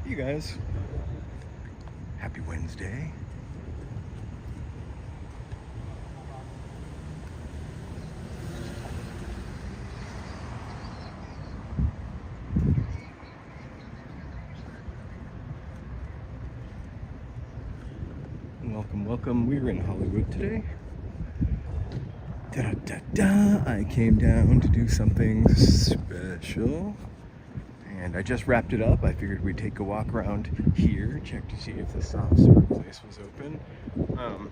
You guys, happy Wednesday. Welcome. We're in Hollywood today. Da-da-da-da. I came down to do something special. And I just wrapped it up. I figured we'd take a walk around here, check to see if the soft serve place was open. And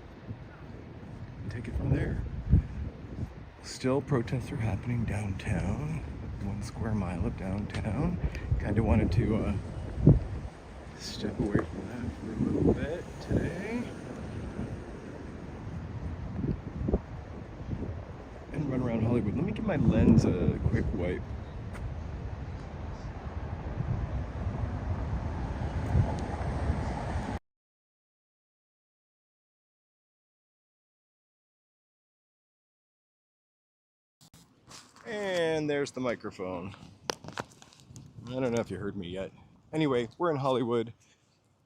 take it from there. Still, protests are happening downtown. 1 square mile of downtown. Kind of wanted to step away from that for a little bit today. And run around Hollywood. Let me give my lens a quick wipe. And there's the microphone. I don't know if you heard me yet. Anyway, we're in Hollywood.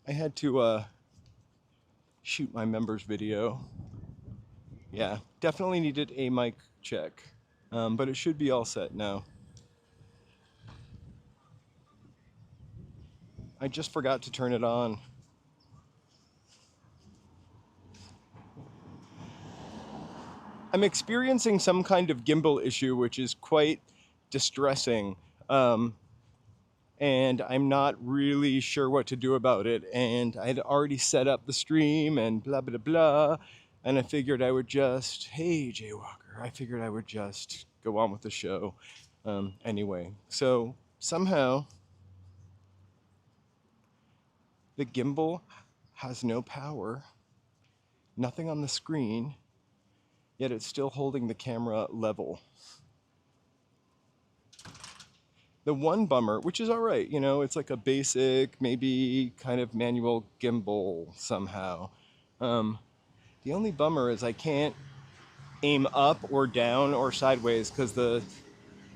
I had to shoot my members video. Yeah, definitely needed a mic check, but it should be all set now. I just forgot to turn it on. I'm experiencing some kind of gimbal issue, which is quite distressing. And I'm not really sure what to do about it. And I had already set up the stream and blah, blah, blah. And I figured I would just, hey, Jaywalker, I figured I would just go on with the show anyway. So somehow the gimbal has no power, nothing on the screen, yet it's still holding the camera level. The one bummer, which is all right, you know, it's like a basic, maybe kind of manual gimbal somehow. The only bummer is I can't aim up or down or sideways because the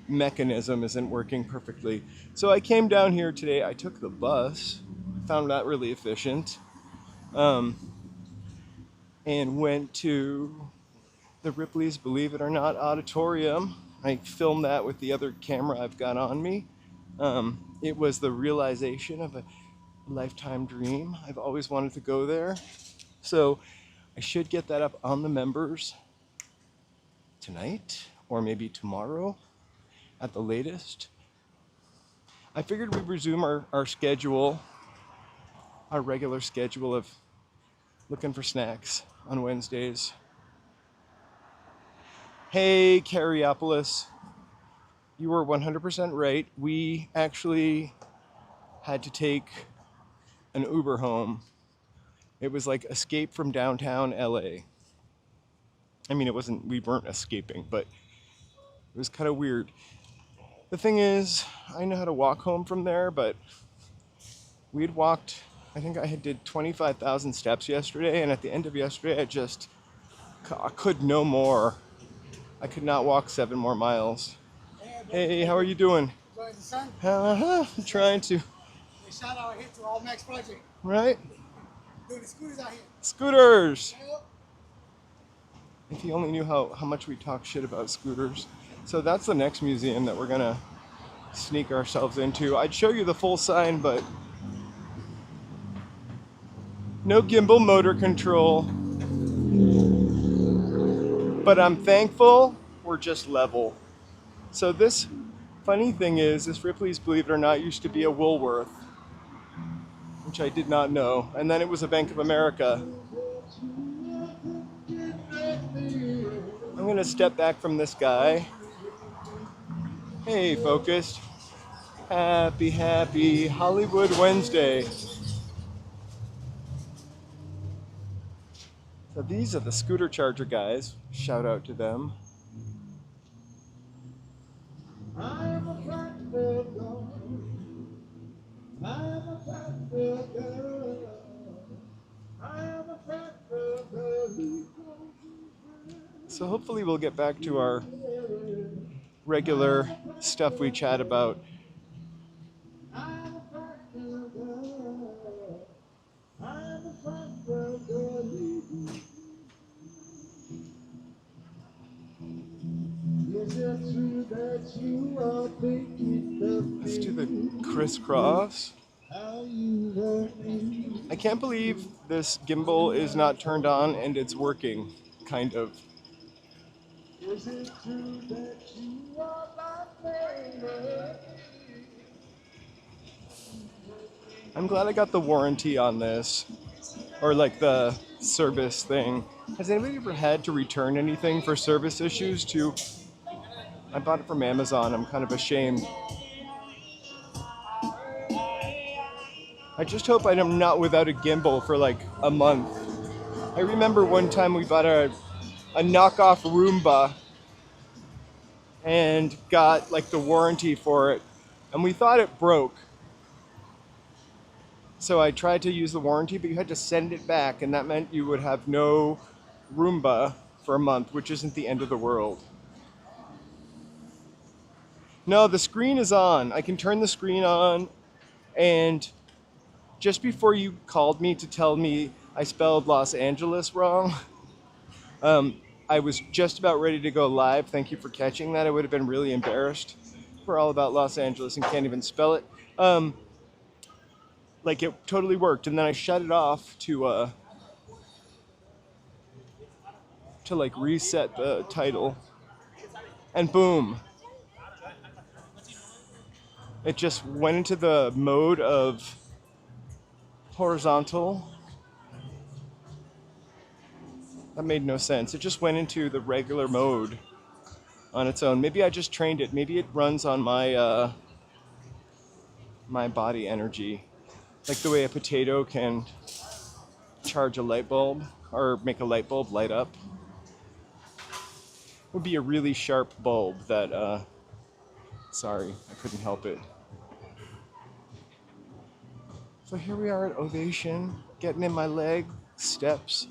mechanism isn't working perfectly. So I came down here today, I took the bus, found that really efficient, and went to the Ripley's Believe It or Not auditorium. I filmed that with the other camera I've got on me. It was the realization of a lifetime dream. I've always wanted to go there. So I should get that up on the members tonight or maybe tomorrow at the latest. I figured we'd resume our schedule, our regular schedule of looking for snacks on Wednesdays. Hey, Carriopolis, you were 100% right. We actually had to take an Uber home. It was like Escape from Downtown LA. I mean, we weren't escaping, but it was kind of weird. The thing is, I know how to walk home from there, but we had walked, I think I did 25,000 steps yesterday, and at the end of yesterday, I could no more. I could not walk 7 more miles. Hey, how are you doing? Enjoying the sun? I'm trying to. Shout out here to All Max Project. Right? Doing the scooters out here. Scooters! Yep. If you only knew how much we talk shit about scooters. So that's the next museum that we're gonna sneak ourselves into. I'd show you the full sign, but no gimbal motor control. But I'm thankful we're just level. So this funny thing is, this Ripley's Believe It or Not used to be a Woolworth, which I did not know. And then it was a Bank of America. I'm gonna step back from this guy. Hey, focused. Happy Hollywood Wednesday. So these are the scooter charger guys. Shout out to them. I am a blackbird girl. I am a blackbird girl. I am a blackbird girl. So hopefully we'll get back to our regular stuff we chat about. Let's do the crisscross. I can't believe this gimbal is not turned on and it's working, kind of. I'm glad I got the warranty on this, or like the service thing. Has anybody ever had to return anything for service issues too? I bought it from Amazon. I'm kind of ashamed. I just hope I'm not without a gimbal for like a month. I remember one time we bought a knockoff Roomba and got like the warranty for it, and we thought it broke. So I tried to use the warranty, but you had to send it back, and that meant you would have no Roomba for a month, which isn't the end of the world. No, the screen is on. I can turn the screen on, and just before you called me to tell me I spelled Los Angeles wrong, I was just about ready to go live. Thank you for catching that. I would have been really embarrassed. We're all about Los Angeles and can't even spell it. Like it totally worked, and then I shut it off to like reset the title, and boom, it just went into the mode of horizontal. That made no sense. It just went into the regular mode on its own. Maybe I just trained it. Maybe it runs on my my body energy, like the way a potato can charge a light bulb or make a light bulb light up. It would be a really sharp bulb that sorry, I couldn't help it. So here we are at Ovation, getting in my leg steps.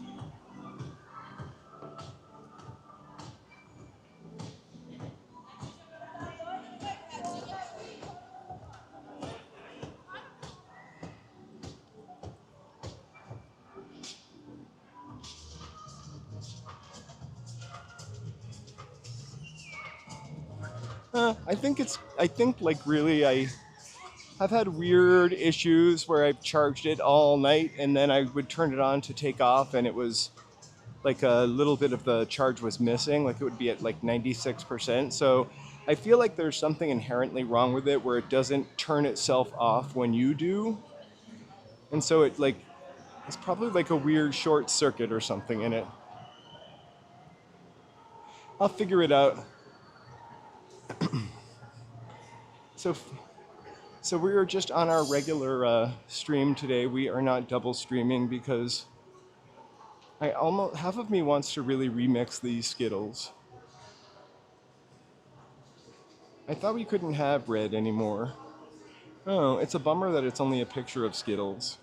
I think like really I've had weird issues where I've charged it all night and then I would turn it on to take off and it was like a little bit of the charge was missing, like it would be at like 96%. So I feel like there's something inherently wrong with it where it doesn't turn itself off when you do. And so it like, it's probably like a weird short circuit or something in it. I'll figure it out. So So we are just on our regular stream today. We are not double streaming because I almost half of me wants to really remix these Skittles. I thought we couldn't have red anymore. Oh, it's a bummer that it's only a picture of Skittles.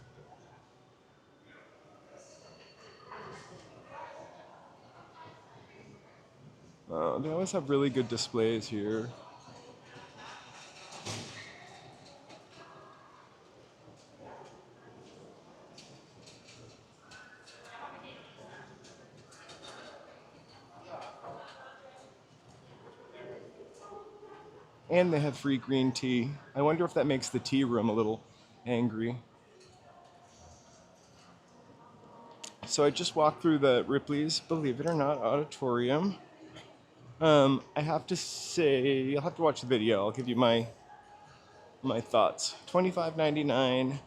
Oh, they always have really good displays here. And they have free green tea. I wonder if that makes the tea room a little angry. So I just walked through the Ripley's, believe it or not, auditorium. I have to say, you'll have to watch the video. I'll give you my thoughts. $25.99.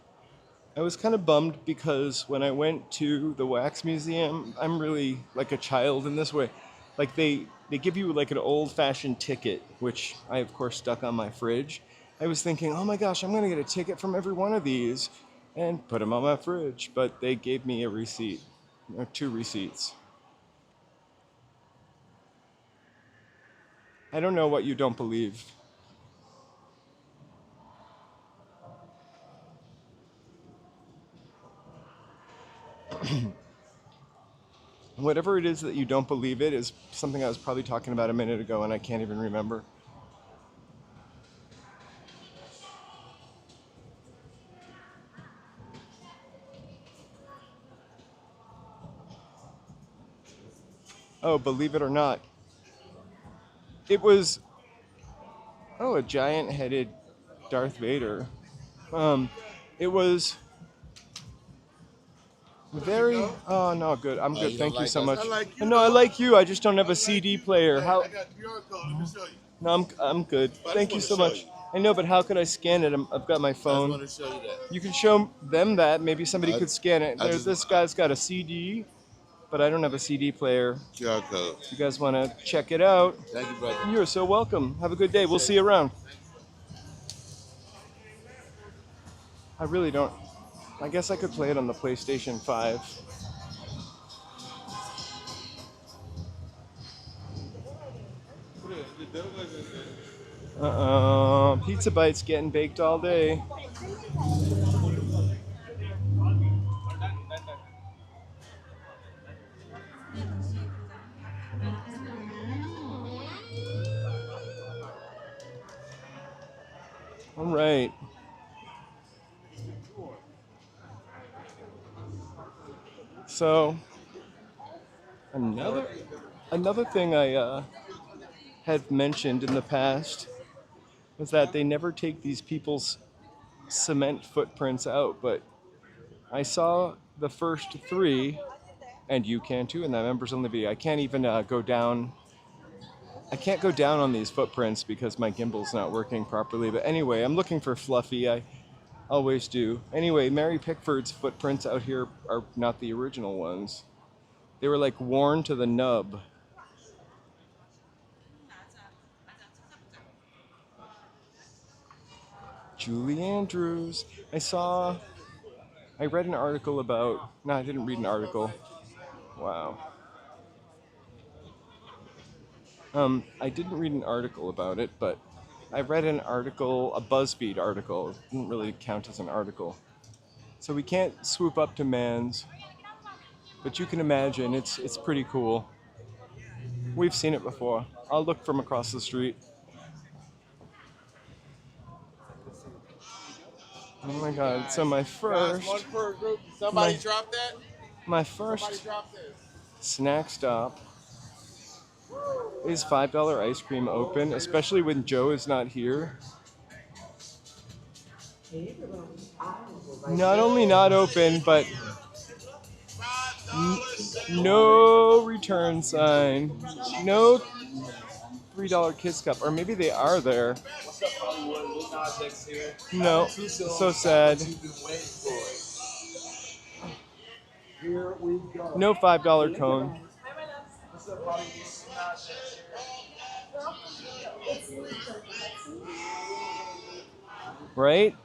I was kind of bummed because when I went to the wax museum, I'm really like a child in this way. Like they give you like an old-fashioned ticket, which I of course stuck on my fridge. I was thinking, oh my gosh, I'm gonna get a ticket from every one of these and put them on my fridge. But they gave me a receipt, or two receipts. I don't know what you don't believe. Whatever it is that you don't believe it is something I was probably talking about a minute ago and I can't even remember. Oh, believe it or not, It was, oh, a giant-headed Darth Vader. Um, it was very. Oh no, good. I'm good. You don't Thank you like so us? much. I like you, No, I though. like you. I just don't have a CD player. How? I got the QR code. Let me show you. No, I'm good. I Thank you just so wanna show much. you. I know, but how could I scan it? I've got my I just phone. want to show you that. You can show them that. Maybe somebody I- could scan it. I just- This guy's got a CD, but I don't have a CD player. QR code. If you guys want to check it out, Thank you, brother. you're so welcome. Have a good day. We'll see you around. I really don't. I guess I could play it on the PlayStation 5. Pizza bites getting baked all day. All right. So another thing I had mentioned in the past was that they never take these people's cement footprints out, but I saw the first three, and you can too, and that members on the video. I can't even go down. I can't go down on these footprints because my gimbal's not working properly. But anyway, I'm looking for Fluffy. I always do. Anyway, Mary Pickford's footprints out here are not the original ones. They were like worn to the nub. Julie Andrews. I read an article about. No, I didn't read an article. Wow. I didn't read an article about it, but I read an article, a BuzzFeed article. It didn't really count as an article. So we can't swoop up to Mans, but you can imagine it's pretty cool. We've seen it before. I'll look from across the street. Oh my god, so my first One per group. Somebody My- drop that. my Somebody first drop this. snack stop is $5 ice cream open, especially when Joe is not here. Not only not open, but no return sign. No $3 Kids Cup. Or maybe they are there. What's up, Hollywood? Lil Nas X here. No, so sad. You've been waiting for. Here we go. No $5 cone. What's up, Hollywood? Lil Nas X here. Right?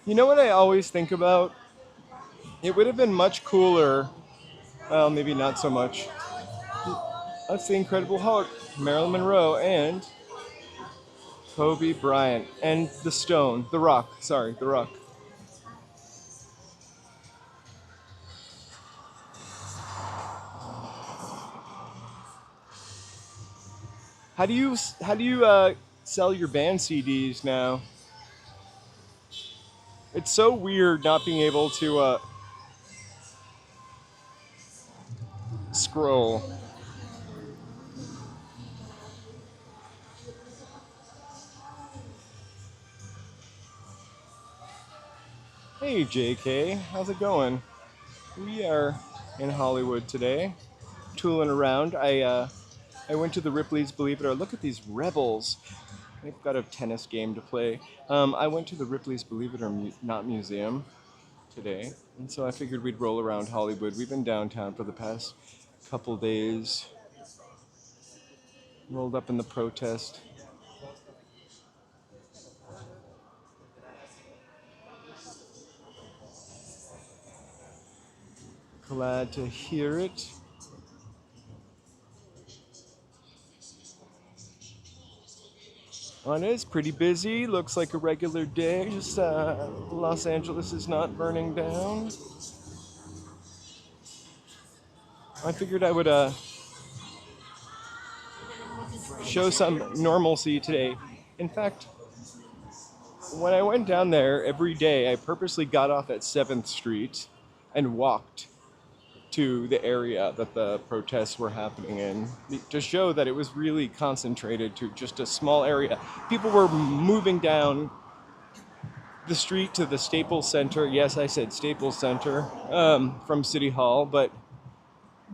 You know what I always think about? It would have been much cooler. Well, maybe not so much. That's the Incredible Hulk, Marilyn Monroe, and Kobe Bryant, and the Stone, The Rock. Sorry, The Rock. How do you sell your band CDs now? It's so weird not being able to scroll. Hey JK, how's it going? We are in Hollywood today, tooling around. I went to the Ripley's, believe it or not. Look at these rebels. They've got a tennis game to play. I went to the Ripley's Believe It or Not Museum today, and so I figured we'd roll around Hollywood. We've been downtown for the past couple days. Rolled up in the protest. Glad to hear it. Well, it is pretty busy. Looks like a regular day. Just Los Angeles is not burning down. I figured I would show some normalcy today. In fact, when I went down there every day, I purposely got off at 7th Street and walked to the area that the protests were happening in to show that it was really concentrated to just a small area. People were moving down the street to the Staples Center. Yes, I said Staples Center, from City Hall, but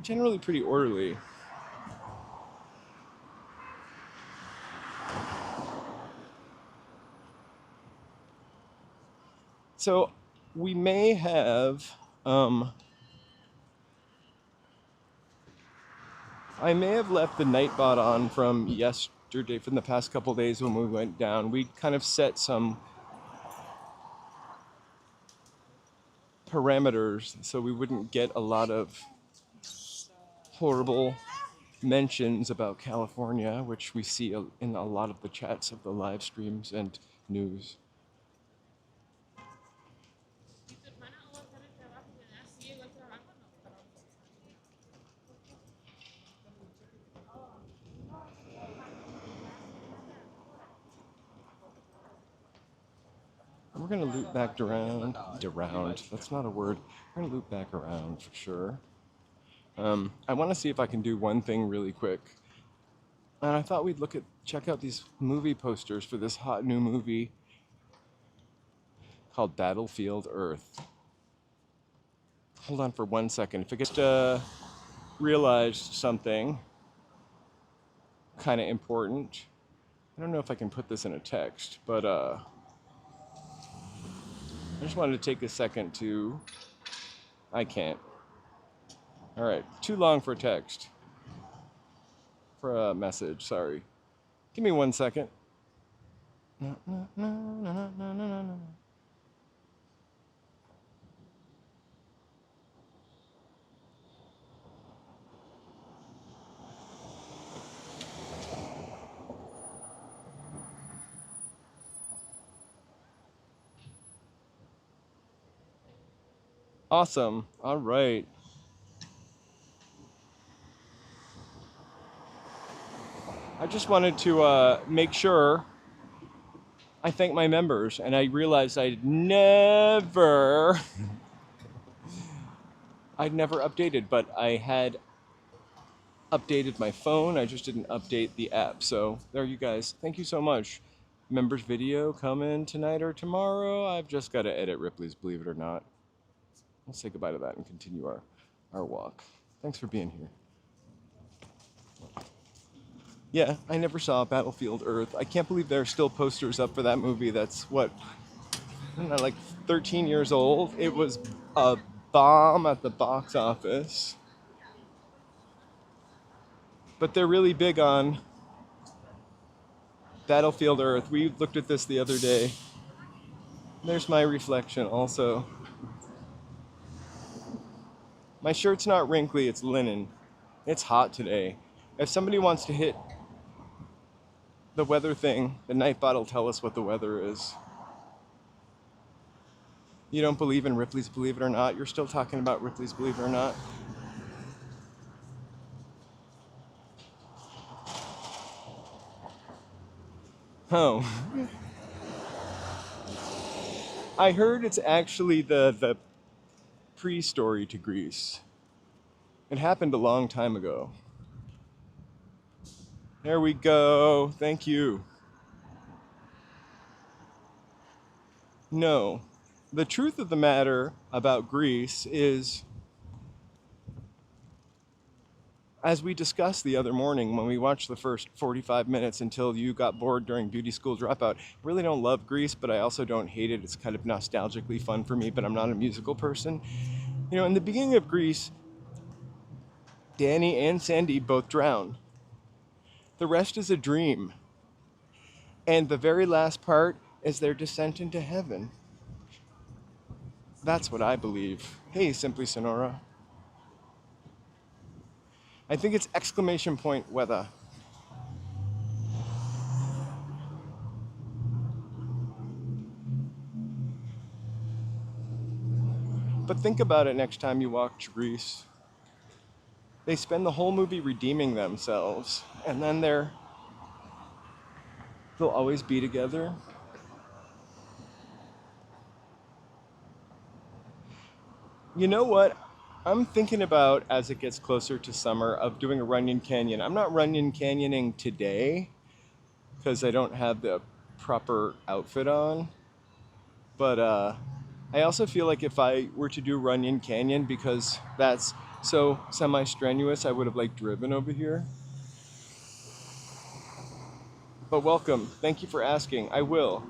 generally pretty orderly. So we may have, I may have left the Nightbot on from yesterday, from the past couple days when we went down. We kind of set some parameters so we wouldn't get a lot of horrible mentions about California, which we see in a lot of the chats of the live streams and news. We're gonna loop back around. That's not a word. We're gonna loop back around for sure. I want to see if I can do one thing really quick. And I thought we'd check out these movie posters for this hot new movie called Battlefield Earth. Hold on for 1 second. If I just realized something kind of important. I don't know if I can put this in a text, but I just wanted to take a second to. I can't. All right, too long for text. For a message, sorry. Give me 1 second. Awesome. All right. I just wanted to make sure I thank my members, and I realized I'd never updated, but I had updated my phone. I just didn't update the app. So there you guys. Thank you so much. Members video coming tonight or tomorrow. I've just got to edit Ripley's Believe It or Not. We'll say goodbye to that and continue our walk. Thanks for being here. Yeah, I never saw Battlefield Earth. I can't believe there are still posters up for that movie. That's what, I don't know, like 13 years old. It was a bomb at the box office. But they're really big on Battlefield Earth. We looked at this the other day. There's my reflection also. My shirt's not wrinkly, it's linen. It's hot today. If somebody wants to hit the weather thing, the Nightbot will tell us what the weather is. You don't believe in Ripley's Believe It or Not? You're still talking about Ripley's Believe It or Not? Oh. I heard it's actually the pre-story to Grease. It happened a long time ago. There we go. Thank you. No. The truth of the matter about Grease is, as we discussed the other morning when we watched the first 45 minutes until you got bored during beauty school dropout, I really don't love Grease, but I also don't hate it. It's kind of nostalgically fun for me, but I'm not a musical person. You know, in the beginning of Grease, Danny and Sandy both drown. The rest is a dream. And the very last part is their descent into heaven. That's what I believe. Hey, Simply Sonora. I think it's exclamation point weather. But think about it next time you watch Grease. They spend the whole movie redeeming themselves, and then they'll always be together. You know what? I'm thinking about, as it gets closer to summer, of doing a Runyon Canyon. I'm not Runyon Canyoning today because I don't have the proper outfit on. But I also feel like if I were to do Runyon Canyon, because that's so semi-strenuous, I would have like driven over here. But welcome. Thank you for asking. I will.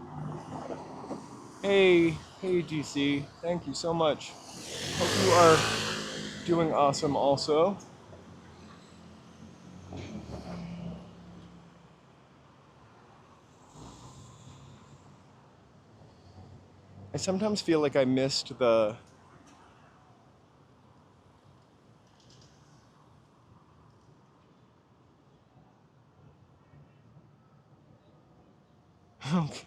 Hey, GC. Thank you so much. Hope you are doing awesome also. I sometimes feel like I missed the okay.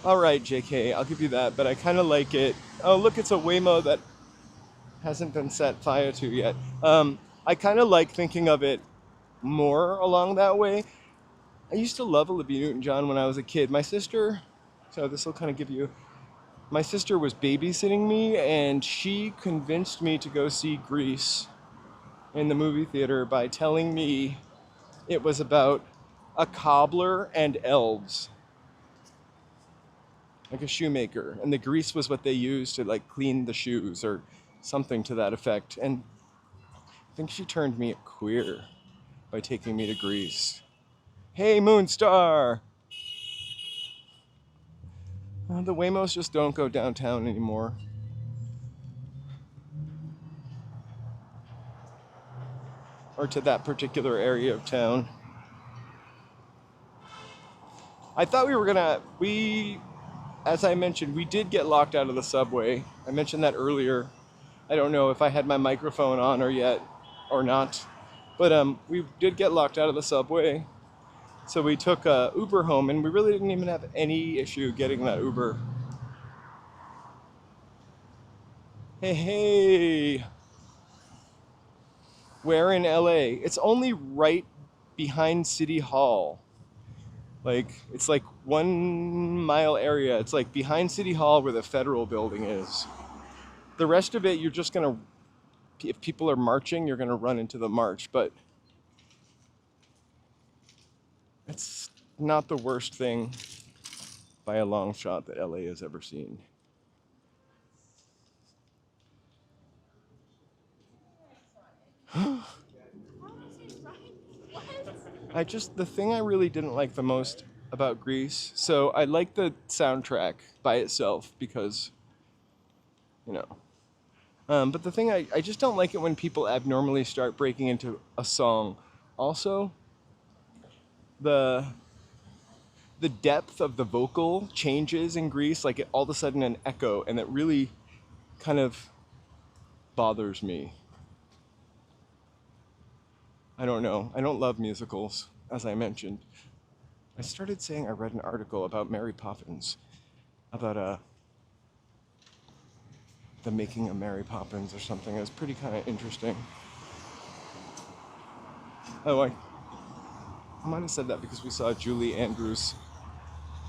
All right, JK, I'll give you that, but I kind of like it. Oh, look, it's a Waymo that hasn't been set fire to yet. I kind of like thinking of it more along that way. I used to love Olivia Newton-John when I was a kid. My sister, so this will kind of give you, my sister was babysitting me, and she convinced me to go see Grease in the movie theater by telling me it was about a cobbler and elves, like a shoemaker, and the grease was what they used to like clean the shoes or something to that effect. And I think she turned me queer by taking me to Greece. Hey, Moonstar! The Waymos just don't go downtown anymore. Or to that particular area of town. I thought as I mentioned, we did get locked out of the subway. I mentioned that earlier. I don't know if I had my microphone on or not. But we did get locked out of the subway. So we took a Uber home, and we really didn't even have any issue getting that Uber. Hey, where in LA? It's only right behind City Hall. Like, it's like 1 mile area. It's like behind City Hall where the federal building is. The rest of it, you're just gonna, if people are marching, you're gonna run into the march. But it's not the worst thing by a long shot that LA has ever seen. The thing I really didn't like the most about Grease, so I like the soundtrack by itself because, you know. But the thing I just don't like it when people abnormally start breaking into a song. Also, the the depth of the vocal changes in Grease, like all of a sudden an echo, and it really kind of bothers me. I don't know. I don't love musicals, as I mentioned. I started saying I read an article about Mary Poppins, about the making of Mary Poppins or something. It was pretty kind of interesting. Oh, I might have said that because we saw Julie Andrews.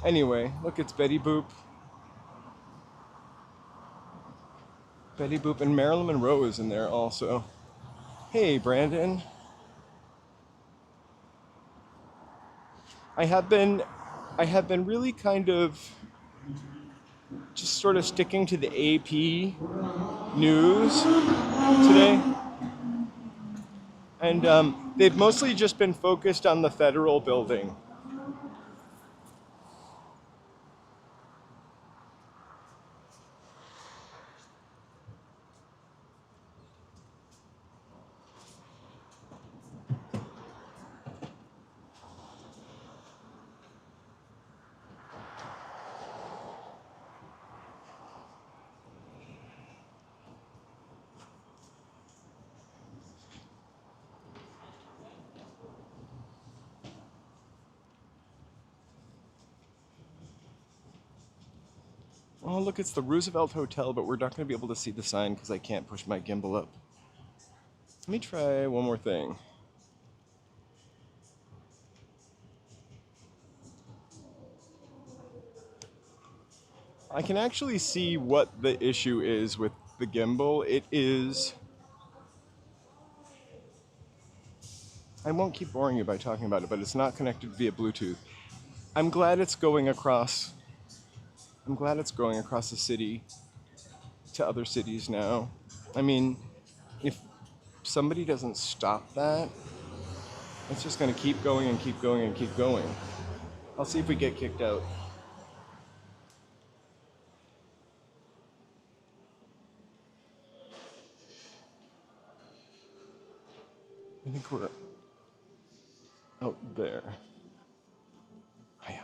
Anyway, look, it's Betty Boop. Betty Boop, and Marilyn Monroe is in there also. Hey, Brandon. I have been really kind of just sort of sticking to the AP news today. And they've mostly just been focused on the federal building. Oh, look, it's the Roosevelt Hotel, but we're not going to be able to see the sign because I can't push my gimbal up. Let me try one more thing. I can actually see what the issue is with the gimbal. It is... I won't keep boring you by talking about it, but it's not connected via Bluetooth. I'm glad it's going across... I'm glad it's going across the city to other cities now. I mean, if somebody doesn't stop that, it's just going to keep going and keep going and keep going. I'll see if we get kicked out. I think we're out there. Oh, yeah.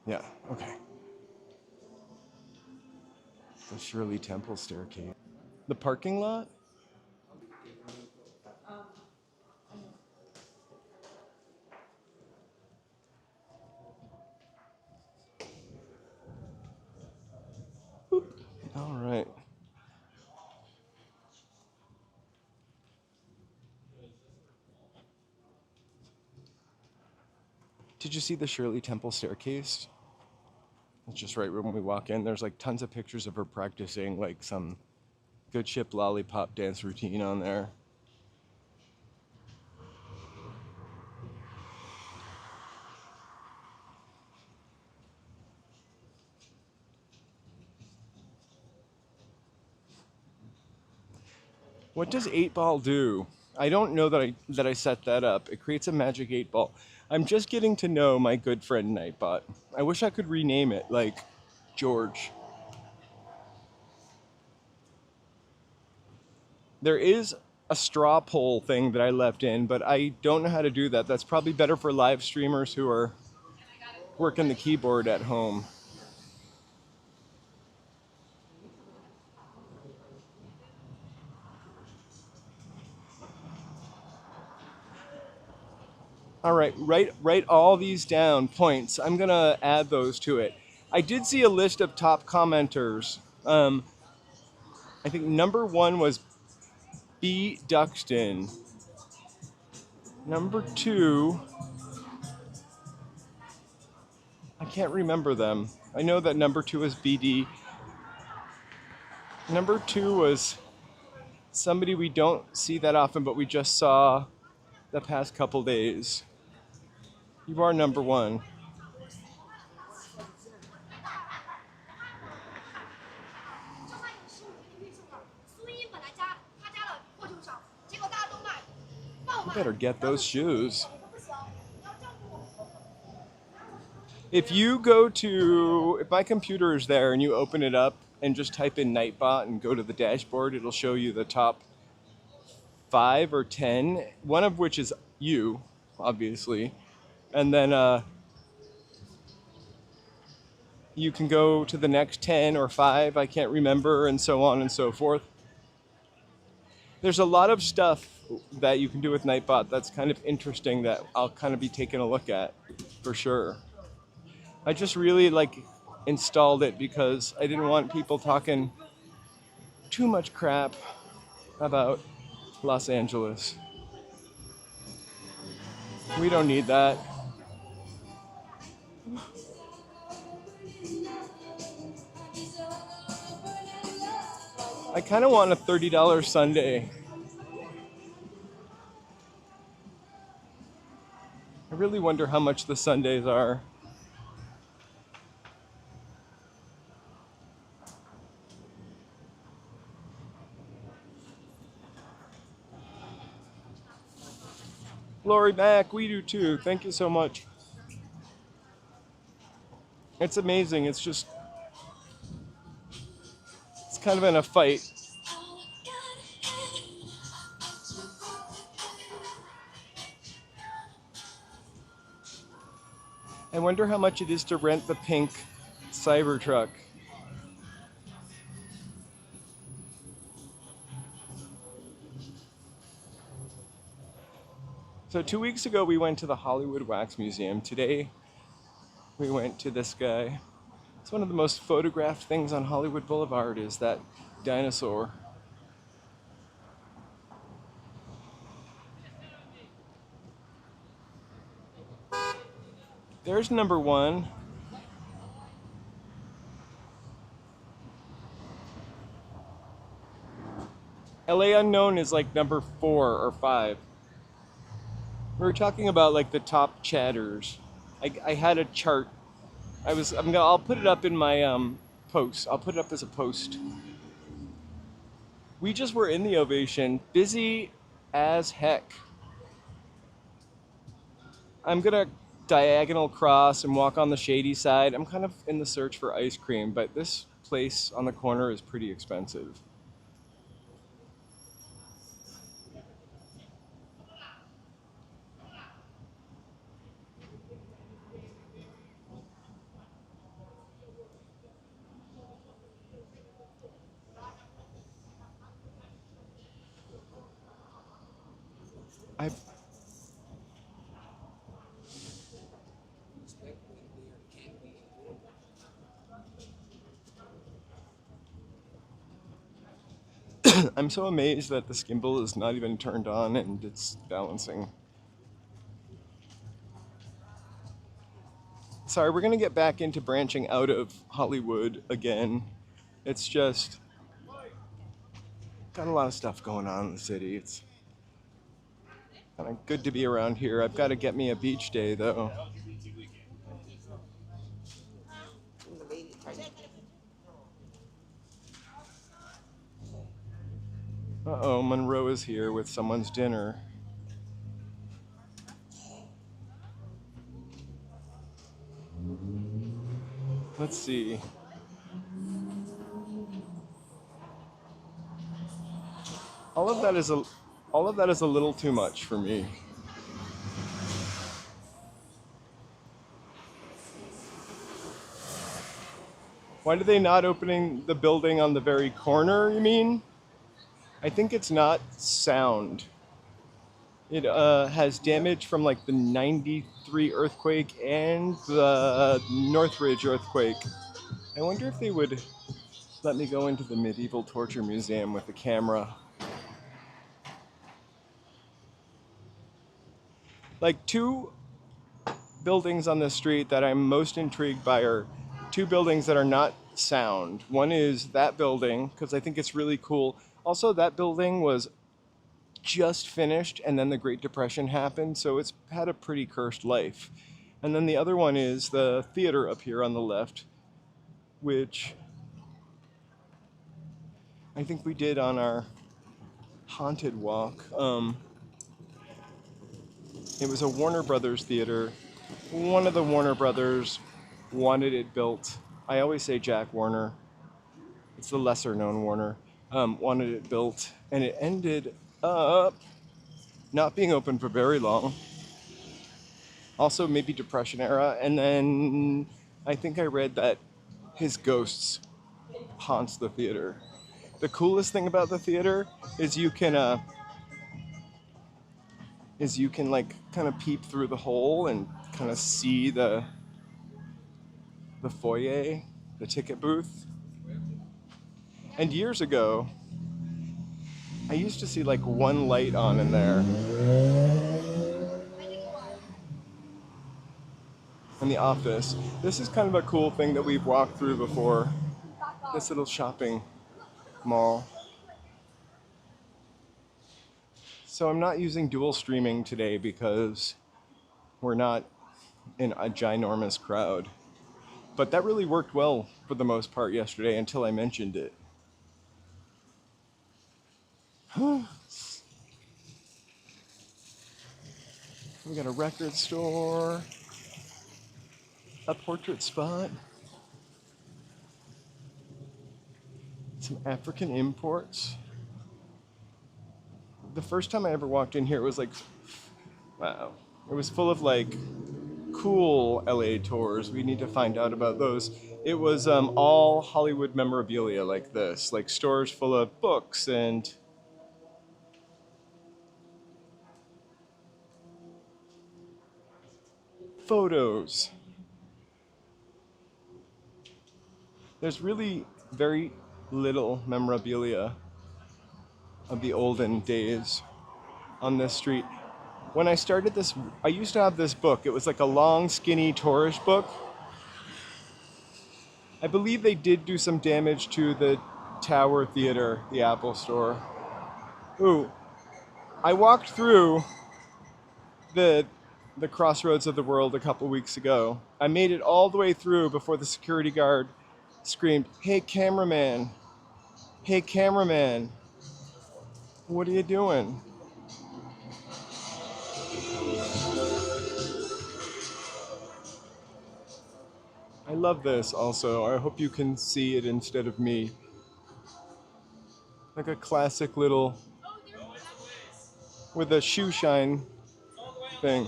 Yeah, okay. The Shirley Temple staircase. The parking lot? Oop. All right. Did you see the Shirley Temple staircase? It's just right when we walk in. There's like tons of pictures of her practicing like some good ship lollipop dance routine on there. What does 8-ball do? I don't know that I set that up. It creates a magic 8-ball. I'm just getting to know my good friend Nightbot. I wish I could rename it like George. There is a straw poll thing that I left in, but I don't know how to do that. That's probably better for live streamers who are working the keyboard at home. All right, write all these down, points. I'm gonna add those to it. I did see a list of top commenters. I think number 1 was B. Duxton. Number 2, I can't remember them. I know that number 2 was BD. Number 2 was somebody we don't see that often, but we just saw the past couple days. You are number 1. You better get those shoes. If my computer is there and you open it up and just type in Nightbot and go to the dashboard, it'll show you the top 5 or 10, one of which is you, obviously. And then you can go to the next 10 or 5, I can't remember, and so on and so forth. There's a lot of stuff that you can do with Nightbot that's kind of interesting that I'll kind of be taking a look at, for sure. I just really installed it because I didn't want people talking too much crap about Los Angeles. We don't need that. I kind of want a $30 sundae. I really wonder how much the sundaes are. Lori Mac, we do too. Thank you so much. It's amazing. It's kind of in a fight. I wonder how much it is to rent the pink Cybertruck. So 2 weeks ago we went to the Hollywood Wax Museum. Today we went to this guy. It's one of the most photographed things on Hollywood Boulevard is that dinosaur. There's number 1. LA Unknown is like number 4 or 5. We were talking about like the top chatters. I had a chart. I'll put it up in my post. I'll put it up as a post. We just were in the Ovation, busy as heck. I'm gonna diagonal cross and walk on the shady side. I'm kind of in the search for ice cream, but this place on the corner is pretty expensive. I've I'm so amazed that this gimbal is not even turned on and it's balancing. Sorry, we're gonna get back into branching out of Hollywood again. It's just got a lot of stuff going on in the city. It's kind of good to be around here. I've got to get me a beach day though. Uh-oh, Monroe is here with someone's dinner. Let's see. All of that is a little too much for me. Why are they not opening the building on the very corner, you mean? I think it's not sound. It has damage from like the 93 earthquake and the Northridge earthquake. I wonder if they would let me go into the Medieval Torture Museum with a camera. Like 2 buildings on the street that I'm most intrigued by are 2 buildings that are not sound. One is that building, because I think it's really cool. Also, that building was just finished and then the Great Depression happened, so it's had a pretty cursed life. And then the other one is the theater up here on the left, which I think we did on our haunted walk. It was a Warner Brothers theater. One of the Warner Brothers wanted it built. I always say Jack Warner. It's the lesser known Warner. Wanted it built, and it ended up not being open for very long. Also, maybe Depression era, and then I think I read that his ghosts haunts the theater. The coolest thing about the theater is you can like kind of peep through the hole and kind of see the foyer, the ticket booth. And years ago, I used to see like one light on in there. In the office. This is kind of a cool thing that we've walked through before. This little shopping mall. So I'm not using dual streaming today because we're not in a ginormous crowd. But that really worked well for the most part yesterday until I mentioned it. We got a record store, a portrait spot, some African imports. The first time I ever walked in here, it was like, wow. It was full of like cool LA tours. We need to find out about those. It was all Hollywood memorabilia like this, like stores full of books and photos. There's really very little memorabilia of the olden days on this street. When I started this, I used to have this book. It was like a long, skinny tourist book. I believe they did do some damage to the Tower Theater, the Apple Store. Ooh, I walked through the the crossroads of the world a couple weeks ago. I made it all the way through before the security guard screamed, "Hey cameraman, hey cameraman, what are you doing?" I love this also. I hope you can see it instead of me. Like a classic little with a shoe shine thing.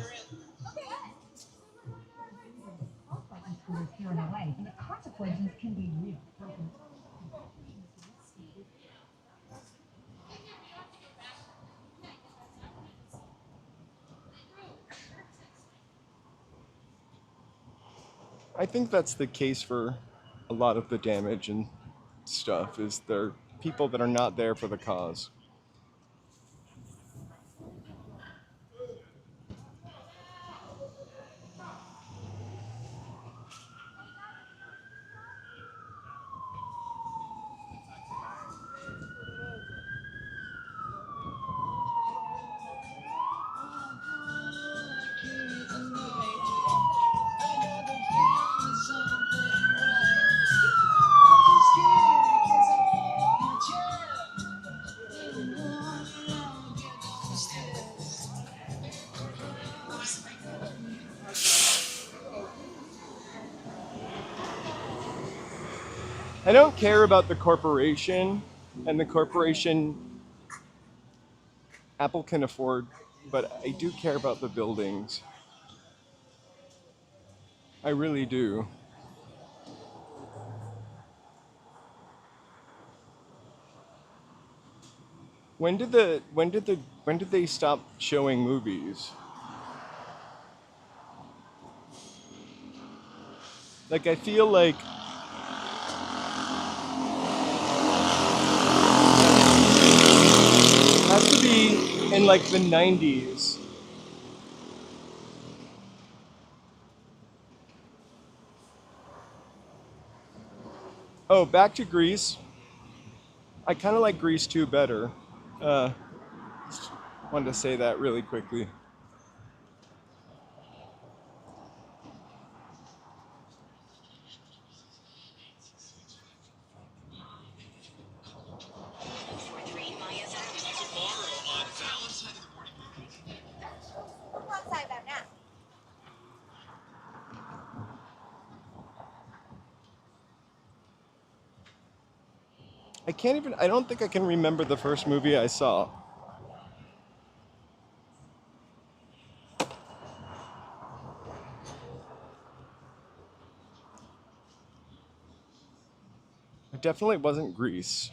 Here in LA, and the consequences can be real. I think that's the case for a lot of the damage and stuff is there people that are not there for the cause. I don't care about the corporation and the corporation Apple can afford, but I do care about the buildings. I really do. When did they stop showing movies? Like I feel like it has to be in like the 90s. Oh, back to Grease. I kind of like Grease 2 better. Uh, Wanted to say that really quickly. I don't think I can remember the first movie I saw. It definitely wasn't Grease.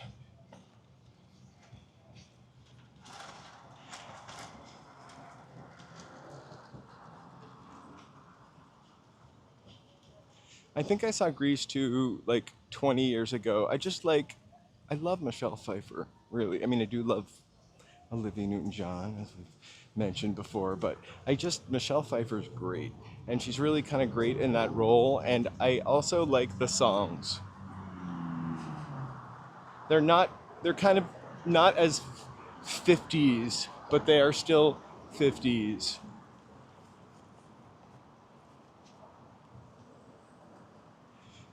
I think I saw Grease 2 like 20 years ago. I love Michelle Pfeiffer, really. I mean, I do love Olivia Newton-John, as we've mentioned before, but Michelle Pfeiffer's great. And she's really kind of great in that role. And I also like the songs. They're not, they're kind of not as 50s, but they are still 50s.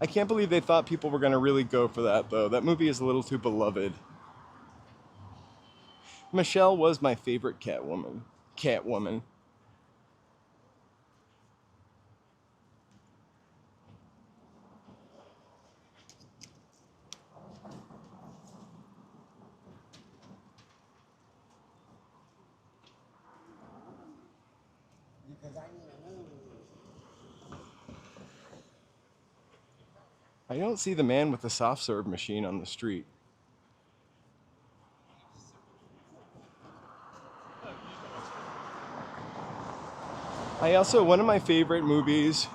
I can't believe they thought people were going to really go for that, though. That movie is a little too beloved. Michelle was my favorite Catwoman. Catwoman. I don't see the man with the soft serve machine on the street. One of my favorite movies,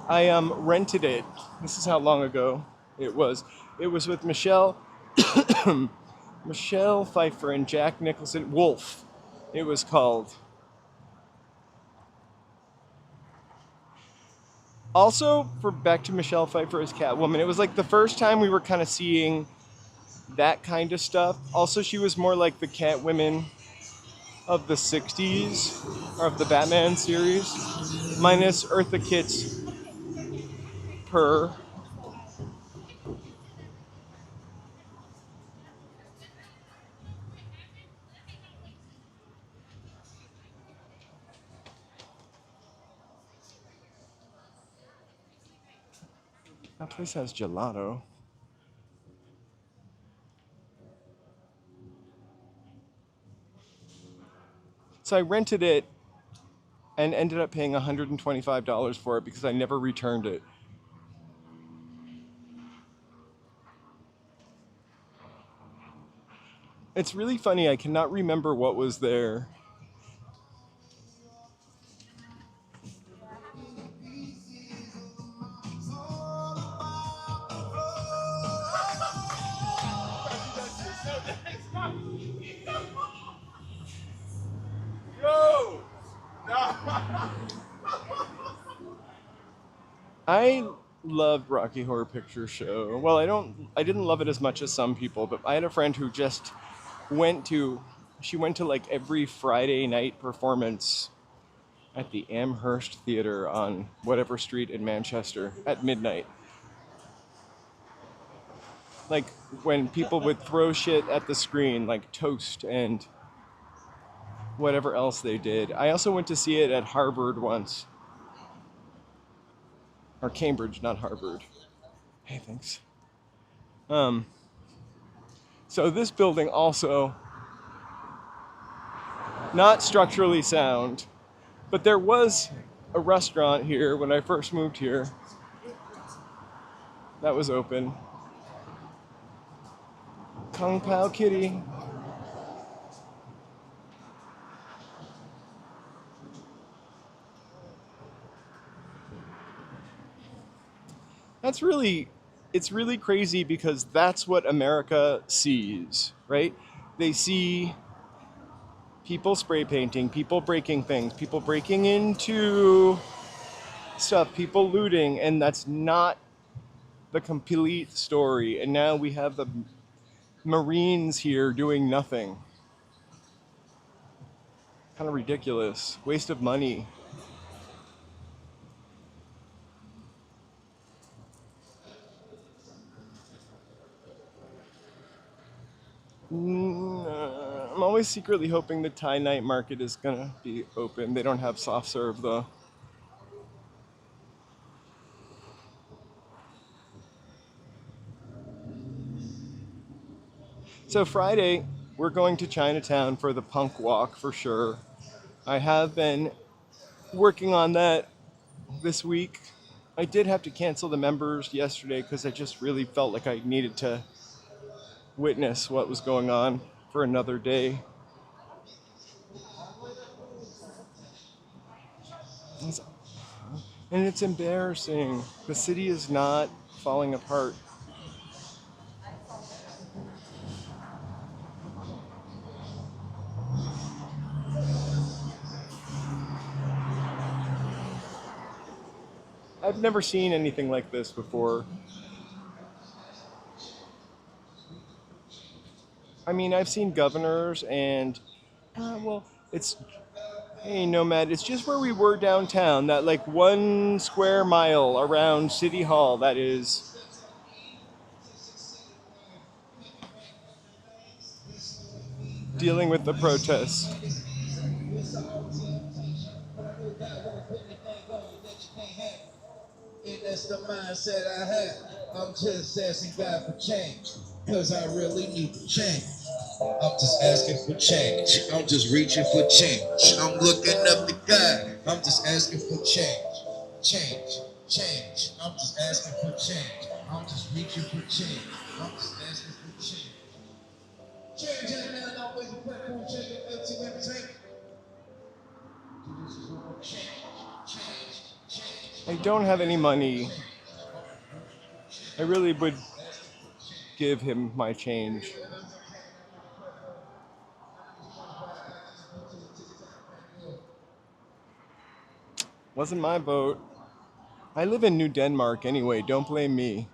I rented it. This is how long ago it was. It was with Michelle Pfeiffer and Jack Nicholson. Wolf, it was called. Also, for back to Michelle Pfeiffer as Catwoman, it was like the first time we were kind of seeing that kind of stuff. Also, she was more like the Catwoman of the 60s, or of the Batman series, minus Eartha Kitt's purr. That place has gelato. So I rented it and ended up paying $125 for it because I never returned it. It's really funny, I cannot remember what was there. Yo! No! I loved Rocky Horror Picture Show. Well, I didn't love it as much as some people, but I had a friend who just went to she went to like every Friday night performance at the Amherst Theater on whatever street in Manchester at midnight. Like when people would throw shit at the screen, like toast and whatever else they did. I also went to see it at Harvard once. Or Cambridge, not Harvard. Hey, thanks. So this building also not structurally sound, but there was a restaurant here when I first moved here that was open. Kung Pao Kitty. It's really crazy because that's what America sees, right? They see people spray painting, people breaking things, people breaking into stuff, people looting, and that's not the complete story. And now we have the Marines here doing nothing. Kind of ridiculous. Waste of money. I'm always secretly hoping the Thai night market is gonna be open. They don't have soft serve though. So Friday, we're going to Chinatown for the punk walk for sure. I have been working on that this week. I did have to cancel the members yesterday because I just really felt like I needed to witness what was going on for another day. And it's embarrassing. The city is not falling apart. I've never seen anything like this before. I mean, I've seen governors and, well, it's, hey, Nomad, it's just where we were downtown, that like 1 square mile around City Hall that is dealing with the protests. And that's the mindset I have. I'm just asking God for change, cause I really need to change. I'm just asking for change. I'm just reaching for change. I'm looking up to God. I'm just asking for change. Change, change. I'm just asking for change. I'm just reaching for change. I'm just asking for change. Change ain't always a platform, change it up to entertainment. I don't have any money. I really would give him my change. Wasn't my vote. I live in New Denmark anyway, don't blame me.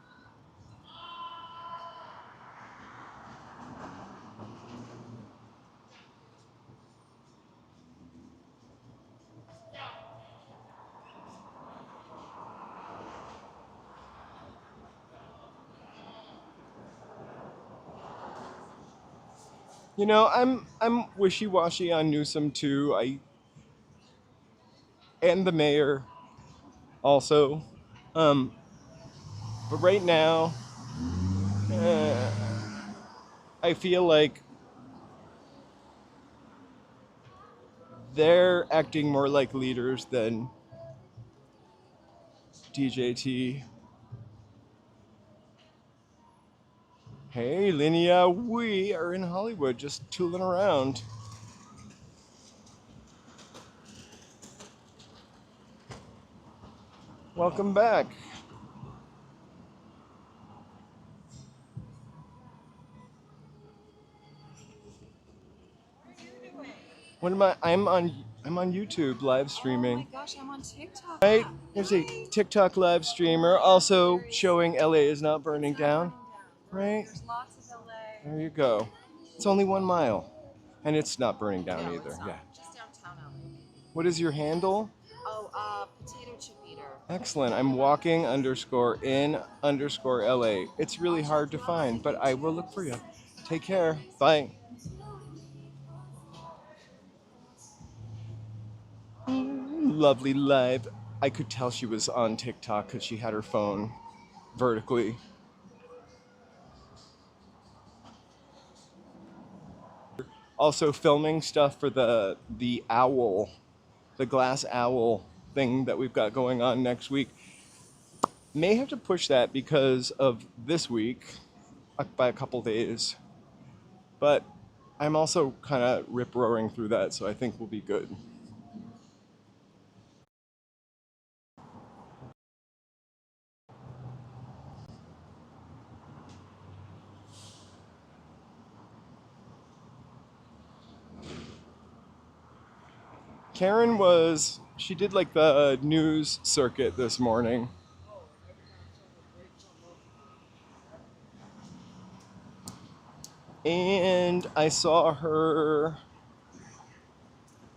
You know, I'm wishy-washy on Newsom too. And the mayor also. Um, but right now, uh, I feel like they're acting more like leaders than DJT. Hey, Linnea, we are in Hollywood, just tooling around. Welcome back. What am I? I'm on YouTube live streaming. Oh my gosh, I'm on TikTok. Right? Now. There's a Hi. TikTok live streamer also showing LA is not burning down. Right? There's lots of LA. There you go. It's only 1 mile. And it's not burning down No, either. it's not. Yeah. Just downtown LA. What is your handle? Oh, potato chip eater. Excellent. I'm walking underscore in underscore LA. It's really hard to find, but I will look for you. Take care. Bye. Lovely live. I could tell she was on TikTok because she had her phone vertically. Also filming stuff for the owl, the glass owl thing that we've got going on next week. May have to push that because of this week by a couple days. But I'm also kind of rip-roaring through that, so I think we'll be good. Karen she did like the news circuit this morning. And I saw her,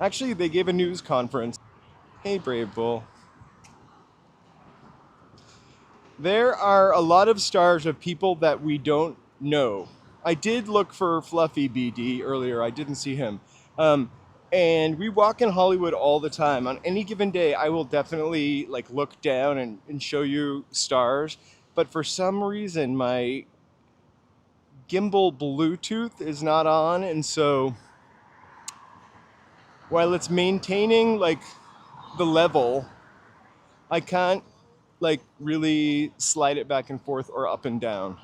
actually they gave a news conference. Hey, Brave Bull. There are a lot of stars of people that we don't know. I did look for Fluffy BD earlier. I didn't see him. And we walk in Hollywood all the time. On any given day, I will definitely like look down and show you stars. But for some reason, my Gimbal Bluetooth is not on. And so while it's maintaining like the level, I can't like really slide it back and forth or up and down.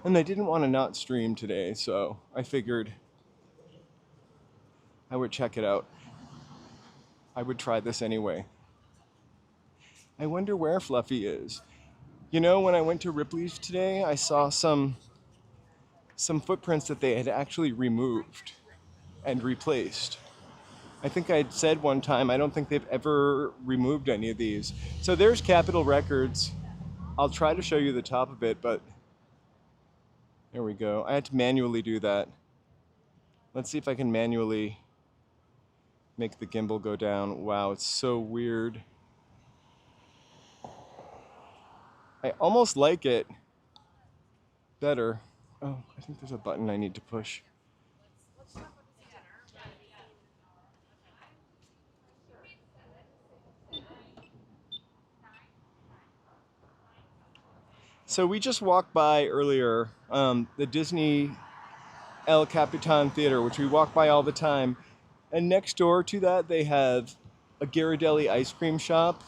And I didn't want to not stream today, so I figured I would check it out. I would try this anyway. I wonder where Fluffy is. You know, when I went to Ripley's today, I saw some footprints that they had actually removed and replaced. I think I had said one time, I don't think they've ever removed any of these. So there's Capitol Records. I'll try to show you the top of it, but there we go. I had to manually do that. Let's see if I can manually make the gimbal go down. Wow, it's so weird. I almost like it better. Oh, I think there's a button I need to push. So we just walked by earlier the Disney El Capitan Theater, which we walk by all the time. And next door to that, they have a Ghirardelli ice cream shop.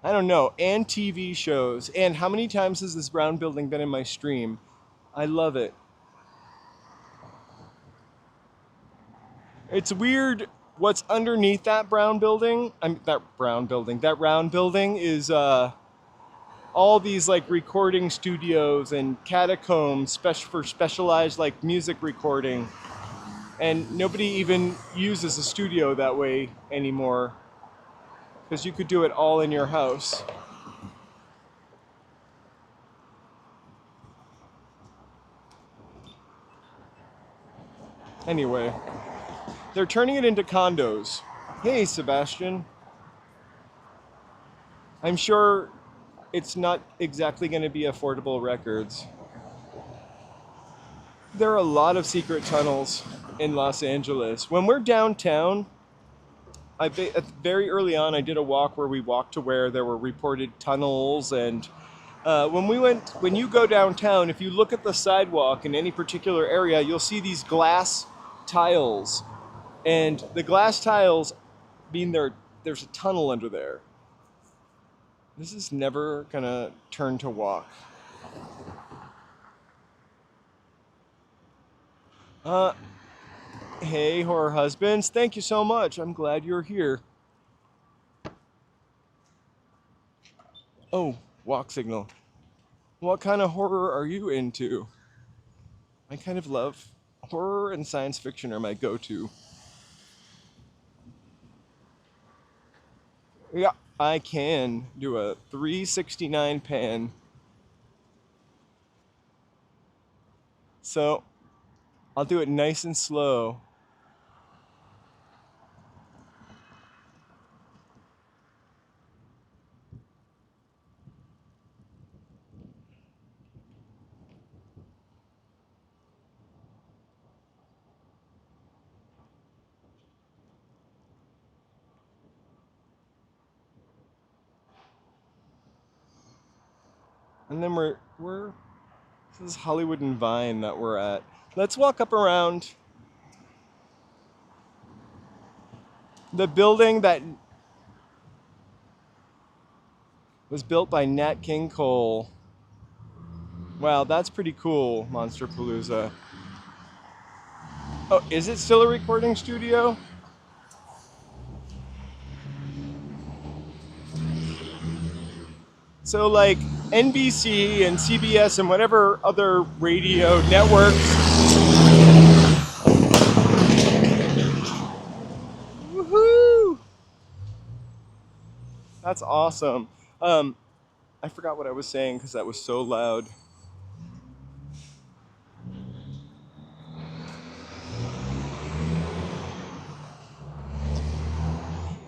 I don't know, and TV shows. And how many times has this brown building been in my stream? I love it. It's weird what's underneath that brown building. That round building is all these like recording studios and catacombs for specialized like music recording. And nobody even uses a studio that way anymore, because you could do it all in your house. Anyway, they're turning it into condos. Hey, Sebastian. I'm sure it's not exactly going to be affordable records. There are a lot of secret tunnels in Los Angeles. When we're downtown, very early on, I did a walk where we walked to where there were reported tunnels, and when you go downtown, if you look at the sidewalk in any particular area, you'll see these glass tiles, and the glass tiles mean there's a tunnel under there. This is never gonna turn to walk. Hey, horror husbands, thank you so much. I'm glad you're here. Oh, walk signal. What kind of horror are you into? I kind of love horror and science fiction are my go-to. Yeah, I can do a 369 pan. So I'll do it nice and slow. And then this is Hollywood and Vine that we're at. Let's walk up around the building that was built by Nat King Cole. Wow, that's pretty cool, Monsterpalooza. Oh, is it still a recording studio? So like NBC and CBS and whatever other radio networks. Woohoo! That's awesome. I forgot what I was saying because that was so loud.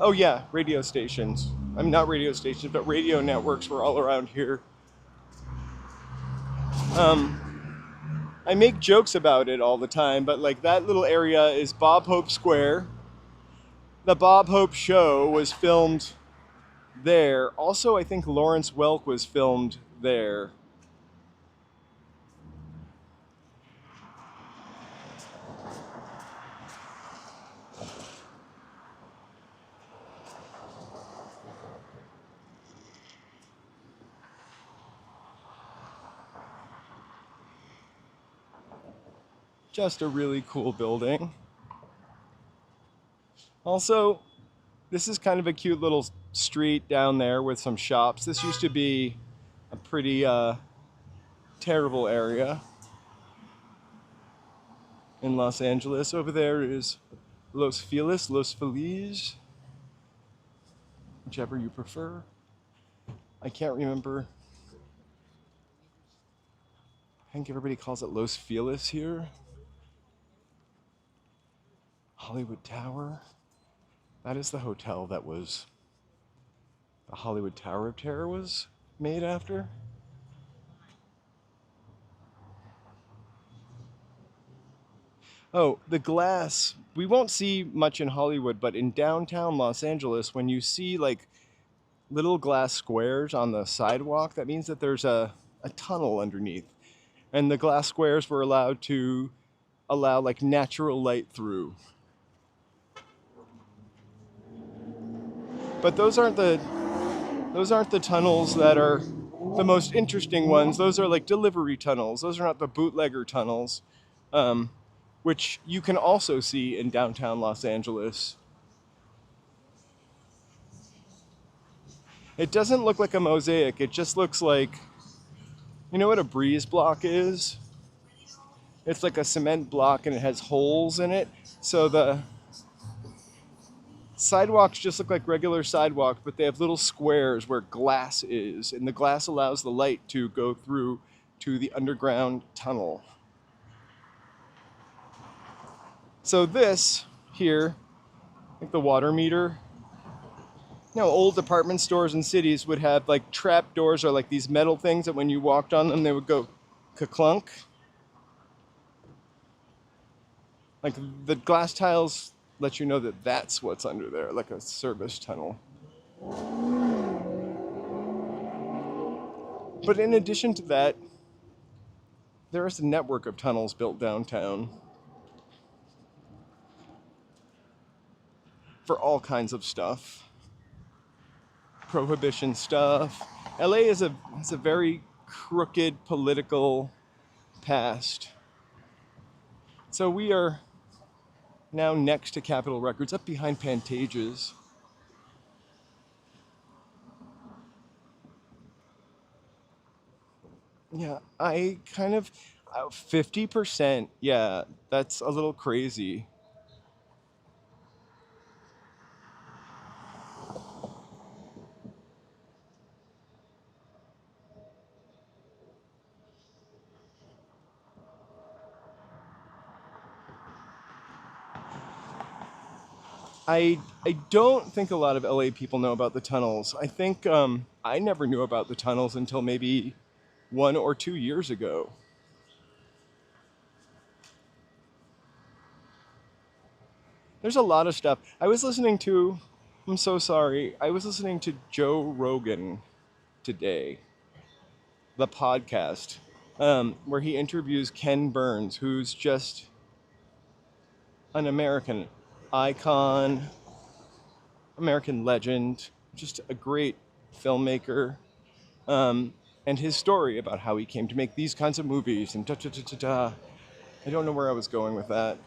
Oh yeah, radio stations. I mean, not radio stations, but radio networks were all around here. I make jokes about it all the time, but like that little area is Bob Hope Square. The Bob Hope Show was filmed there. Also, I think Lawrence Welk was filmed there. Just a really cool building. Also, this is kind of a cute little street down there with some shops. This used to be a pretty terrible area in Los Angeles. Over there is Los Feliz, whichever you prefer. I can't remember. I think everybody calls it Los Feliz here. Hollywood Tower. That is the hotel that was the Hollywood Tower of Terror was made after. Oh, the glass. We won't see much in Hollywood, but in downtown Los Angeles, when you see like little glass squares on the sidewalk, that means that there's a tunnel underneath. And the glass squares were allowed to allow like natural light through. But those aren't the tunnels that are the most interesting ones. Those are like delivery tunnels. Those are not the bootlegger tunnels, which you can also see in downtown Los Angeles. It doesn't look like a mosaic. It just looks like, you know what a breeze block is? It's like a cement block and it has holes in it. So the sidewalks just look like regular sidewalks, but they have little squares where glass is, and the glass allows the light to go through to the underground tunnel. So this here, like the water meter, you know, old department stores in cities would have like trap doors or like these metal things that when you walked on them, they would go ka-clunk. Like the glass tiles let you know that that's what's under there, like a service tunnel. But in addition to that, there is a network of tunnels built downtown for all kinds of stuff. Prohibition stuff. LA has a very crooked political past. So we are now next to Capitol Records, up behind Pantages. Yeah, I kind of 50%. Yeah, that's a little crazy. I don't think a lot of LA people know about the tunnels. I think I never knew about the tunnels until maybe 1 or 2 years ago. There's a lot of stuff. I'm so sorry. I was listening to Joe Rogan today, the podcast, where he interviews Ken Burns, who's just an American icon, American legend, just a great filmmaker. And his story about how he came to make these kinds of movies and da da da da da. I don't know where I was going with that.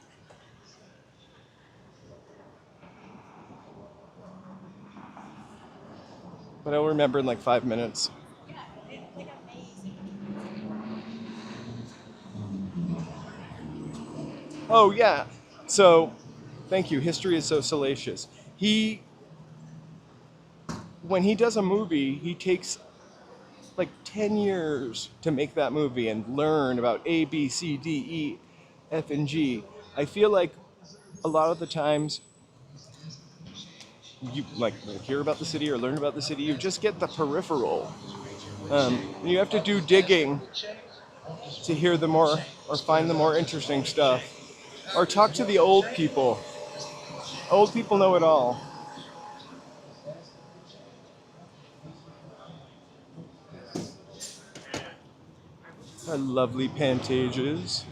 But I'll remember in like 5 minutes. Oh, yeah. So, thank you. History is so salacious. When he does a movie, he takes like 10 years to make that movie and learn about A, B, C, D, E, F, and G. I feel like a lot of the times you like hear about the city or learn about the city, you just get the peripheral. You have to do digging to hear the more or find the more interesting stuff. Or talk to the old people. Old people know it all. Our lovely Pantages.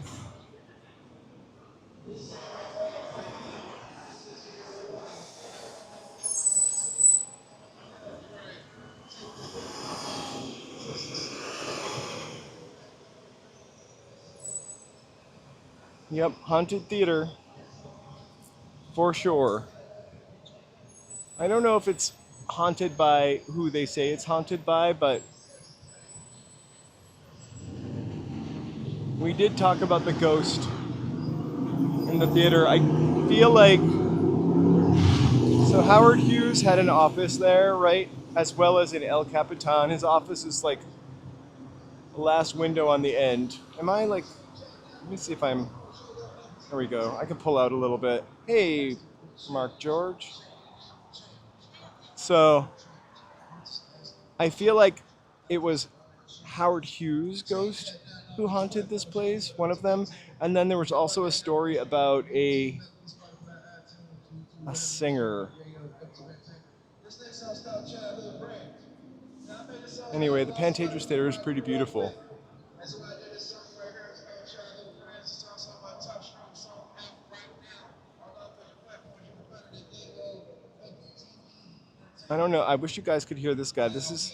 Yep, haunted theater. For sure. I don't know if it's haunted by who they say it's haunted by, but we did talk about the ghost in the theater. I feel like so Howard Hughes had an office there, right? As well as in El Capitan. His office is like the last window on the end. Am I like let me see if I'm there we go. I can pull out a little bit. Hey, Mark George. So I feel like it was Howard Hughes' ghost who haunted this place, one of them. And then there was also a story about a singer. Anyway, the Pantages Theater is pretty beautiful. I don't know. I wish you guys could hear this guy. This is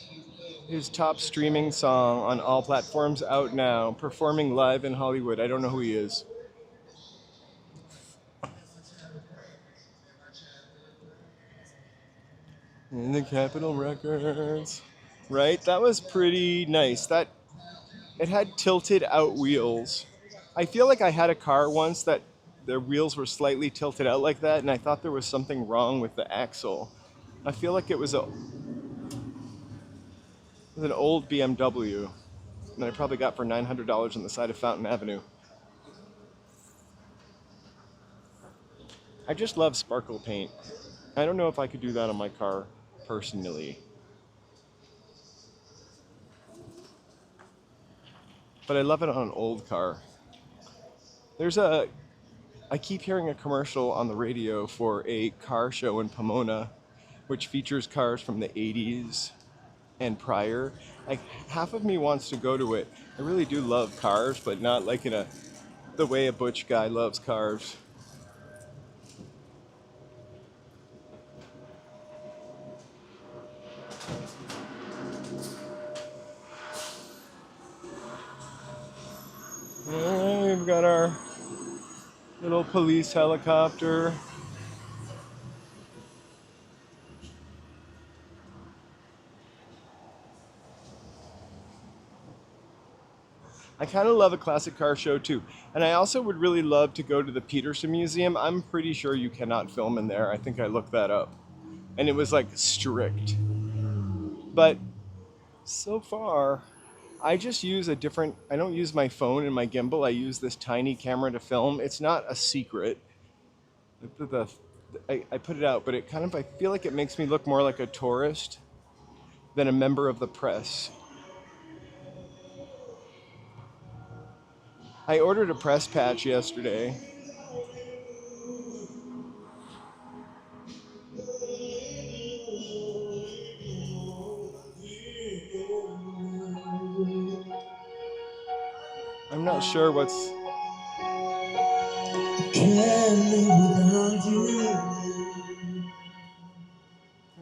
his top streaming song on all platforms out now, performing live in Hollywood. I don't know who he is. In the Capitol Records. Right? That was pretty nice. It had tilted out wheels. I feel like I had a car once that their wheels were slightly tilted out like that, and I thought there was something wrong with the axle. I feel like it was an old BMW that I probably got for $900 on the side of Fountain Avenue. I just love sparkle paint. I don't know if I could do that on my car personally. But I love it on an old car. There's a I keep hearing a commercial on the radio for a car show in Pomona, which features cars from the 80s and prior. Like, half of me wants to go to it. I really do love cars, but not like in the way a butch guy loves cars. We've got our little police helicopter. I kind of love a classic car show too. And I also would really love to go to the Peterson Museum. I'm pretty sure you cannot film in there. I think I looked that up. And it was like strict. But so far, I just use I don't use my phone and my gimbal. I use this tiny camera to film. It's not a secret. I put it out, but I feel like it makes me look more like a tourist than a member of the press. I ordered a press patch yesterday. I'm not sure what's...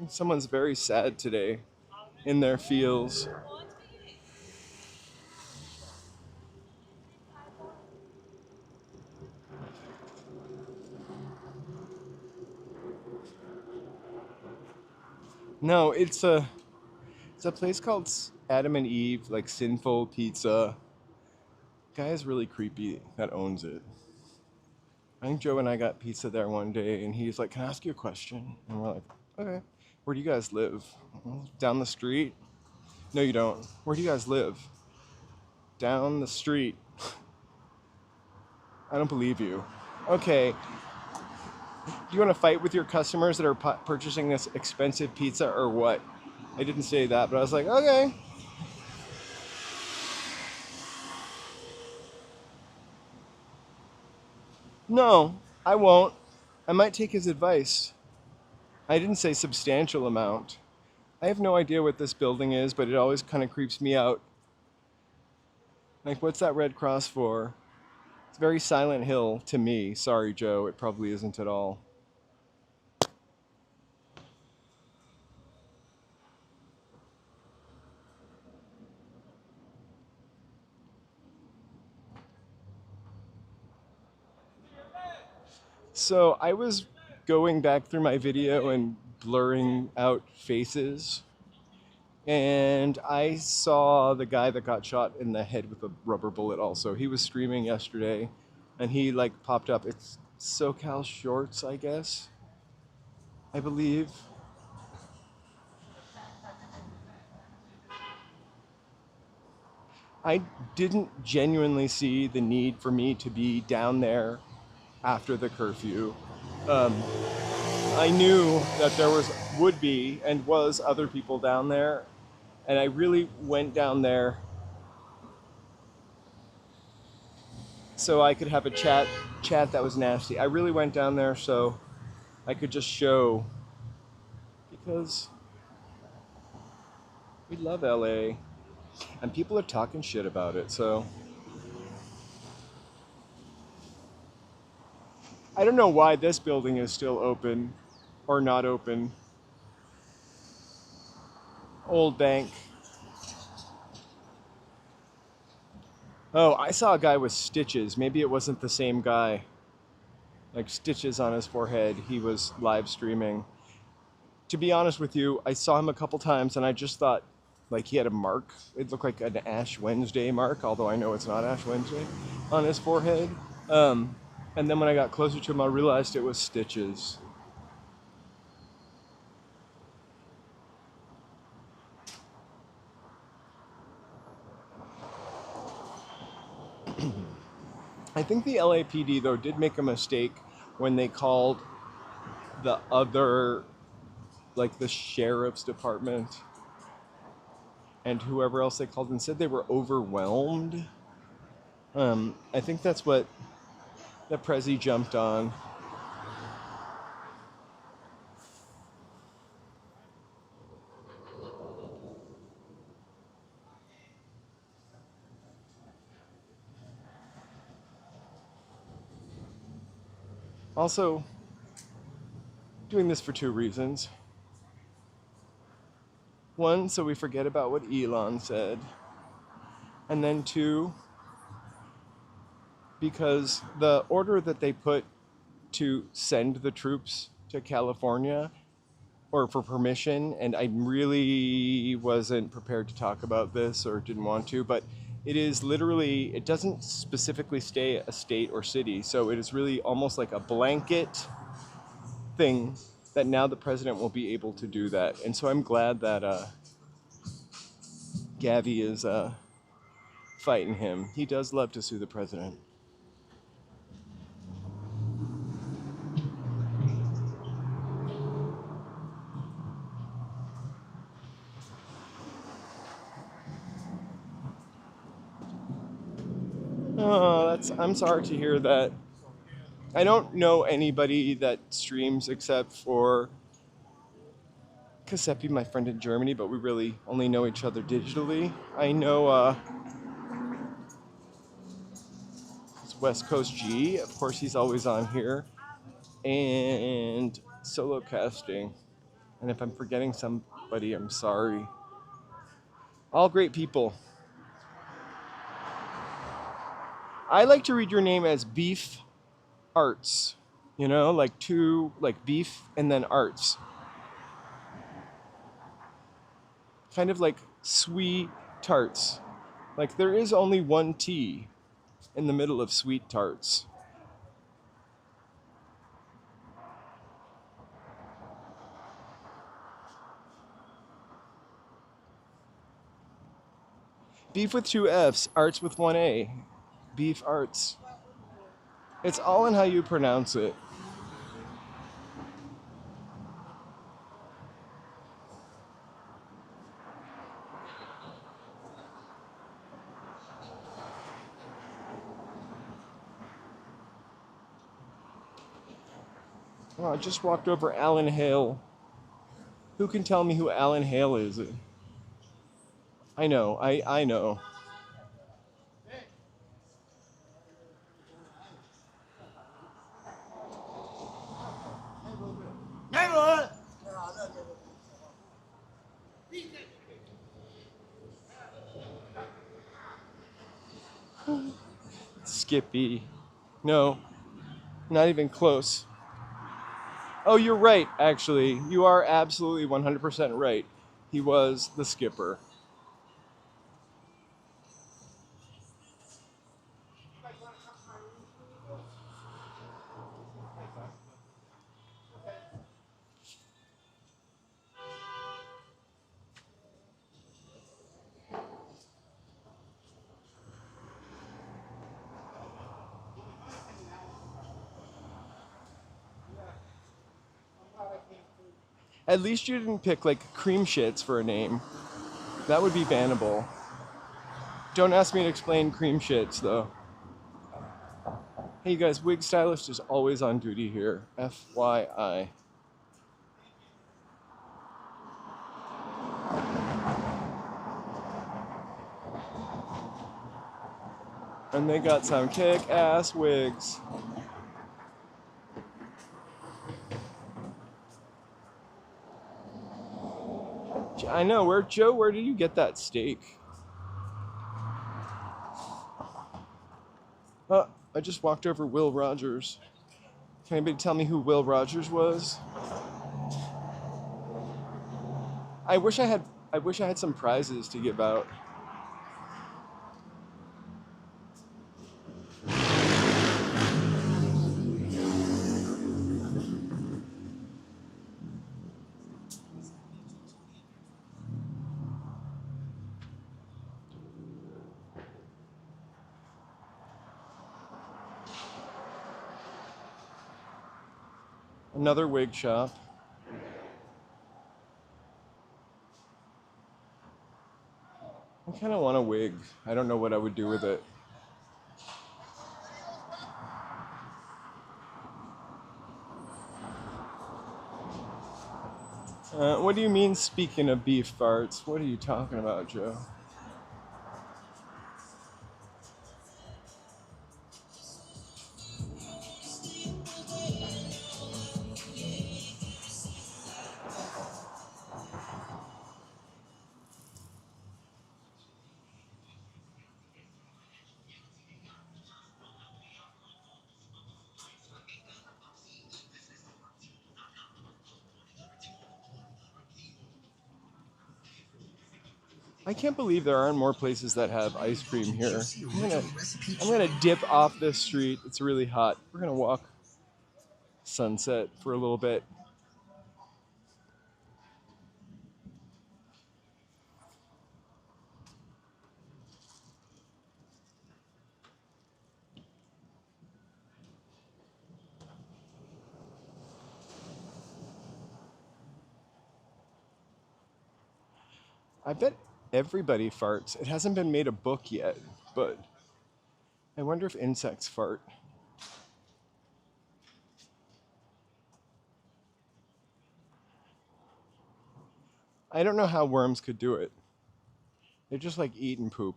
Someone's very sad today in their feels. No, it's a place called Adam and Eve, like Sinful Pizza. Guy is really creepy that owns it. I think Joe and I got pizza there one day, and he's like, "Can I ask you a question?" And we're like, "Okay." "Where do you guys live?" "Well, down the street." "No, you don't." "Where do you guys live?" "Down the street." "I don't believe you." "Okay. Do you want to fight with your customers that are purchasing this expensive pizza or what?" I didn't say that, but I was like, "Okay." "No, I won't. I might take his advice." I didn't say substantial amount. I have no idea what this building is, but it always kind of creeps me out. Like, what's that red cross for? It's very Silent Hill to me. Sorry, Joe, it probably isn't at all. So I was going back through my video and blurring out faces, and I saw the guy that got shot in the head with a rubber bullet also. He was streaming yesterday, and he like popped up. It's SoCal Shorts, I guess, I believe. I didn't genuinely see the need for me to be down there after the curfew. I knew that there would be and was other people down there, and I really went down there so I could have a chat that was nasty. I really went down there so I could just show, because we love LA and people are talking shit about it. So I don't know why this building is still open or not open. Old bank. Oh, I saw a guy with stitches. Maybe it wasn't the same guy. Like stitches on his forehead. He was live streaming. To be honest with you, I saw him a couple times and I just thought like he had a mark. It looked like an Ash Wednesday mark, although I know it's not Ash Wednesday, on his forehead. And then when I got closer to him, I realized it was stitches. I think the LAPD, though, did make a mistake when they called the other, like the sheriff's department and whoever else they called and said they were overwhelmed. I think that's what that Prezi jumped on. Also, doing this for two reasons. One, so we forget about what Elon said. And then two, because the order that they put to send the troops to California, or for permission, and I really wasn't prepared to talk about this or didn't want to, but it is literally, it doesn't specifically stay a state or city, so it is really almost like a blanket thing that now the president will be able to do that. And so I'm glad that Gavi is fighting him. He does love to sue the president. Oh, I'm sorry to hear that. I don't know anybody that streams except for Kasepi, my friend in Germany, but we really only know each other digitally. I know it's West Coast G. Of course, he's always on here. And solo casting. And if I'm forgetting somebody, I'm sorry. All great people. I like to read your name as Beef Arts. You know, like beef and then arts. Kind of like sweet tarts. Like there is only one T in the middle of sweet tarts. Beef with two F's, arts with one A. Beef arts. It's all in how you pronounce it. Oh, I just walked over Alan Hale. Who can tell me who Alan Hale is? I know, I know. Skippy. No, not even close. Oh, you're right, actually. You are absolutely 100% right. He was the skipper. At least you didn't pick like cream shits for a name. That would be bannable. Don't ask me to explain cream shits though. Hey you guys, wig stylist is always on duty here. FYI. And they got some kick-ass wigs. I know, where did you get that steak? I just walked over Will Rogers. Can anybody tell me who Will Rogers was? I wish I had some prizes to give out. Another wig shop. I kind of want a wig. I don't know what I would do with it. What do you mean, speaking of beef farts? What are you talking about, Joe? I can't believe there aren't more places that have ice cream here. I'm gonna dip off this street. It's really hot. We're gonna walk Sunset for a little bit. I bet everybody farts. It hasn't been made a book yet, but I wonder if insects fart. I don't know how worms could do it. They just like eat and poop.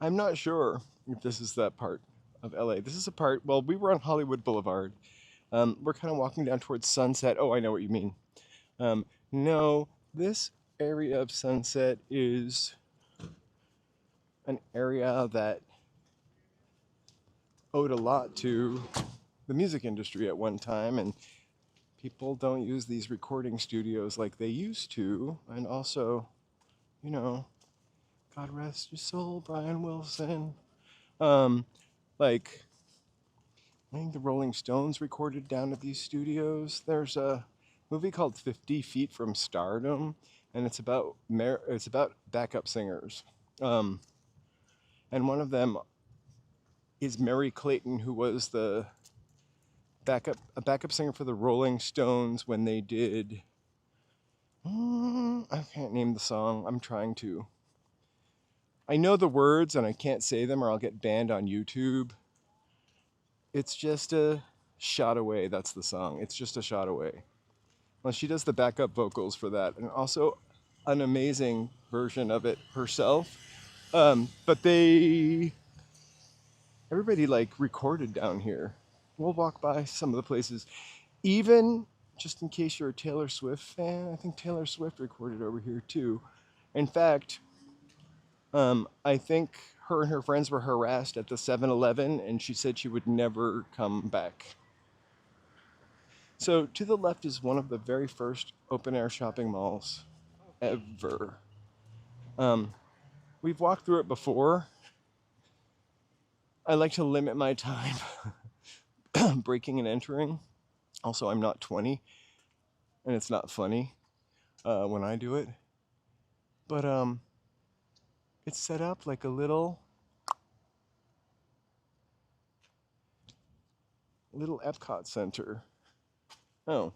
I'm not sure if this is that part of LA. This is a part, well, we were on Hollywood Boulevard. We're kind of walking down towards Sunset. Oh, I know what you mean. No, this area of Sunset is an area that owed a lot to the music industry at one time, and people don't use these recording studios like they used to. And also, you know, God rest your soul, Brian Wilson. Um, like, I think the Rolling Stones recorded down at these studios. There's a movie called 50 Feet from Stardom, and it's about backup singers. Um, and one of them is Mary Clayton, who was a backup singer for the Rolling Stones when they did. I can't name the song. I'm trying to. I know the words and I can't say them or I'll get banned on YouTube. It's just a shot away. That's the song. It's just a shot away. Well, she does the backup vocals for that, and also an amazing version of it herself. But everybody like recorded down here. We'll walk by some of the places. Even just in case you're a Taylor Swift fan, I think Taylor Swift recorded over here too. In fact, I think her and her friends were harassed at the 7-Eleven, and she said she would never come back. So to the left is one of the very first open-air shopping malls ever. We've walked through it before. I like to limit my time breaking and entering. Also, I'm not 20, and it's not funny when I do it. But it's set up like a little Epcot Center. Oh.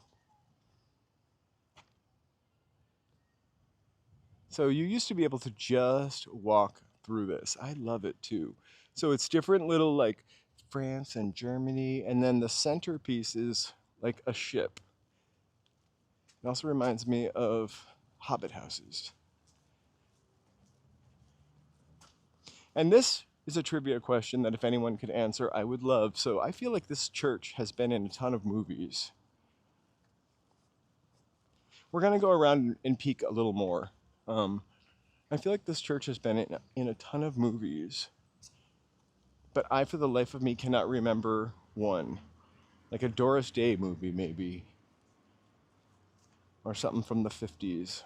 So you used to be able to just walk through this. I love it too. So it's different little like France and Germany, and then the centerpiece is like a ship. It also reminds me of Hobbit houses. And this is a trivia question that if anyone could answer, I would love. So I feel like this church has been in a ton of movies. We're going to go around and peek a little more. I feel like this church has been in a ton of movies, but I, for the life of me, cannot remember one. Like a Doris Day movie, maybe, or something from the 50s.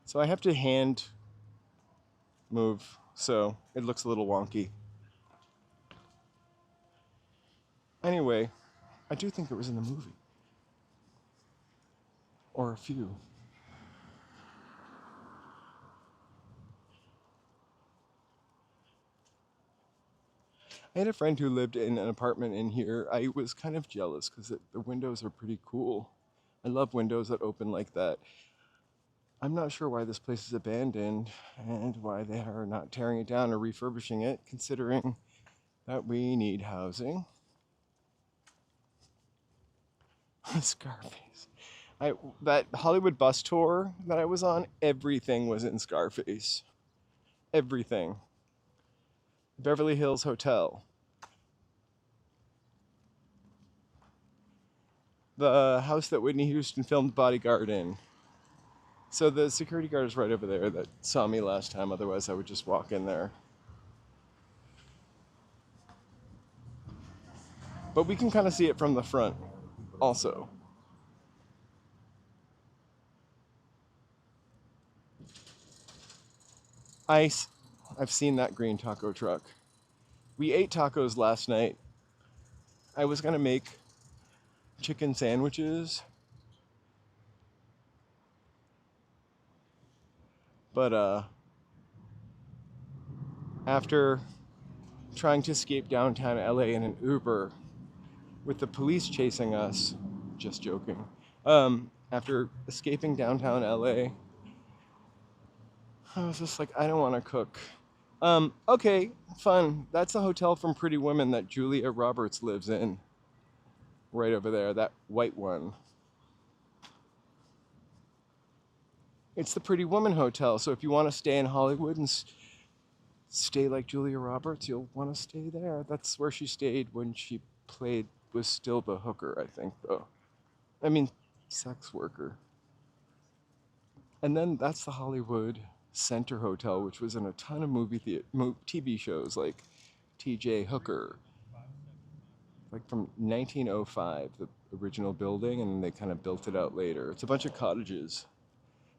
So I have to hand move, so it looks a little wonky. Anyway, I do think it was in the movie. or a few. I had a friend who lived in an apartment in here. I was kind of jealous because the windows are pretty cool. I love windows that open like that. I'm not sure why this place is abandoned and why they are not tearing it down or refurbishing it, considering that we need housing. Scarface. That Hollywood bus tour that I was on, everything was in Scarface. Everything. Beverly Hills Hotel. The house that Whitney Houston filmed Bodyguard in. So the security guard is right over there that saw me last time, otherwise I would just walk in there. But we can kind of see it from the front also. I've seen that green taco truck. We ate tacos last night. I was gonna make chicken sandwiches, but after trying to escape downtown LA in an Uber with the police chasing us, just joking, after escaping downtown LA, I was just like, I don't want to cook. Okay, fun. That's a hotel from Pretty Women that Julia Roberts lives in. Right over there, that white one. It's the Pretty Woman Hotel, so if you want to stay in Hollywood and stay like Julia Roberts, you'll want to stay there. That's where she stayed when she was still the hooker, I think, though. I mean, sex worker. And then that's the Hollywood Center Hotel, which was in a ton of TV shows like TJ Hooker, like from 1905, the original building, and they kind of built it out later. It's a bunch of cottages.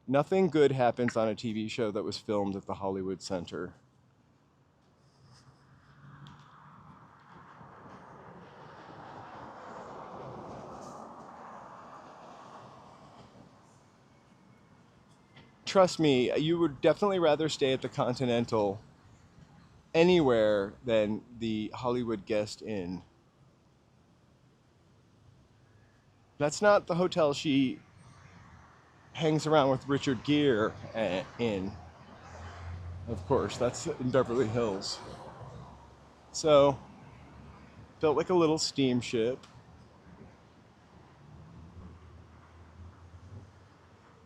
Nothing good happens on a TV show that was filmed at the Hollywood Center. Trust me, you would definitely rather stay at the Continental anywhere than the Hollywood Guest Inn. That's not the hotel she hangs around with Richard Gere in. Of course, that's in Beverly Hills. So, built like a little steamship.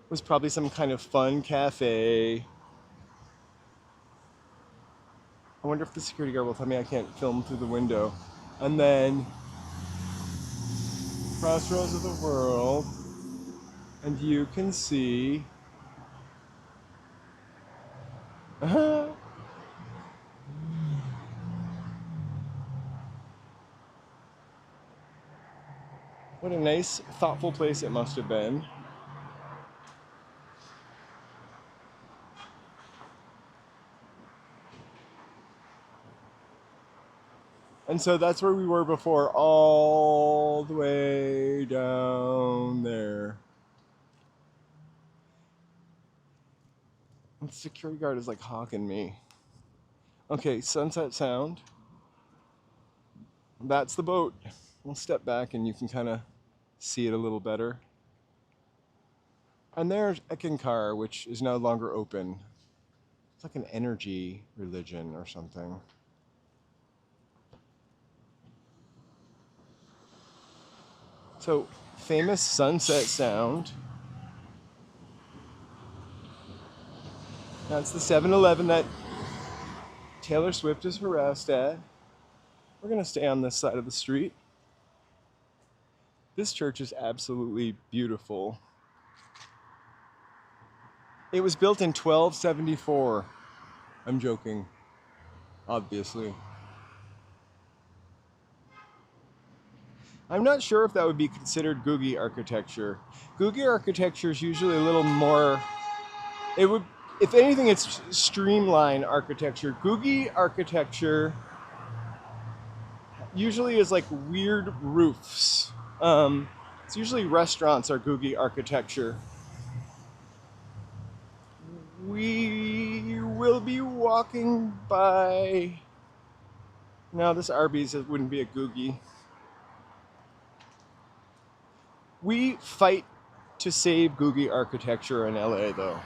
Was probably some kind of fun cafe. I wonder if the security guard will tell me I can't film through the window. And then Crossroads of the World, and you can see what a nice, thoughtful place it must have been. And so that's where we were before, all the way down there. And the security guard is like hawking me. Okay, Sunset Sound. That's the boat. We'll step back and you can kind of see it a little better. And there's Ekankar, which is no longer open. It's like an energy religion or something. So, famous Sunset Sound. That's the 7-Eleven that Taylor Swift is harassed at. We're going to stay on this side of the street. This church is absolutely beautiful. It was built in 1274. I'm joking, obviously. I'm not sure if that would be considered Googie architecture. Googie architecture is usually a little more, if anything, it's streamlined architecture. Googie architecture usually is like weird roofs. It's usually restaurants or googie architecture. We will be walking by. No, this Arby's, it wouldn't be a googie. We fight to save googie architecture in LA, though.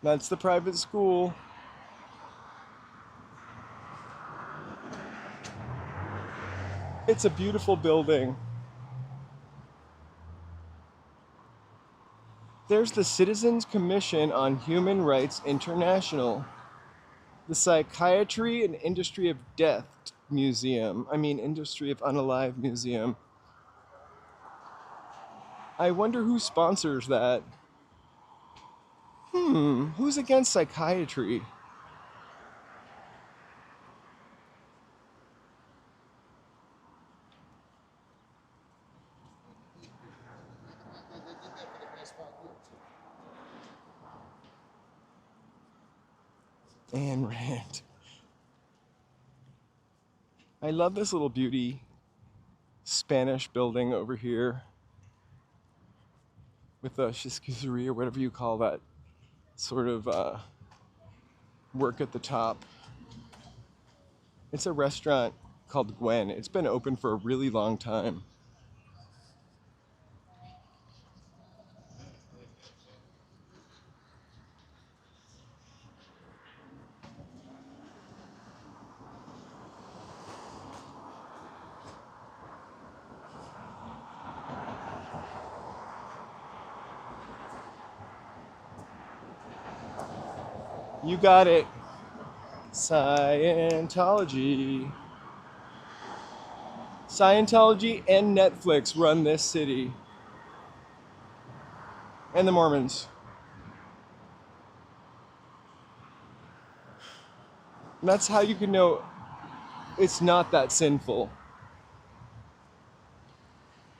That's the private school. It's a beautiful building. There's the Citizens Commission on Human Rights International, the Psychiatry and Industry of Death Museum. Industry of Unalive Museum. I wonder who sponsors that. Who's against psychiatry? Ayn Rand. I love this little beauty Spanish building over here with a charcuterie or whatever you call that sort of work at the top. It's a restaurant called Gwen. It's been open for a really long time. You got it. Scientology. Scientology and Netflix run this city. And the Mormons. And that's how you can know it's not that sinful.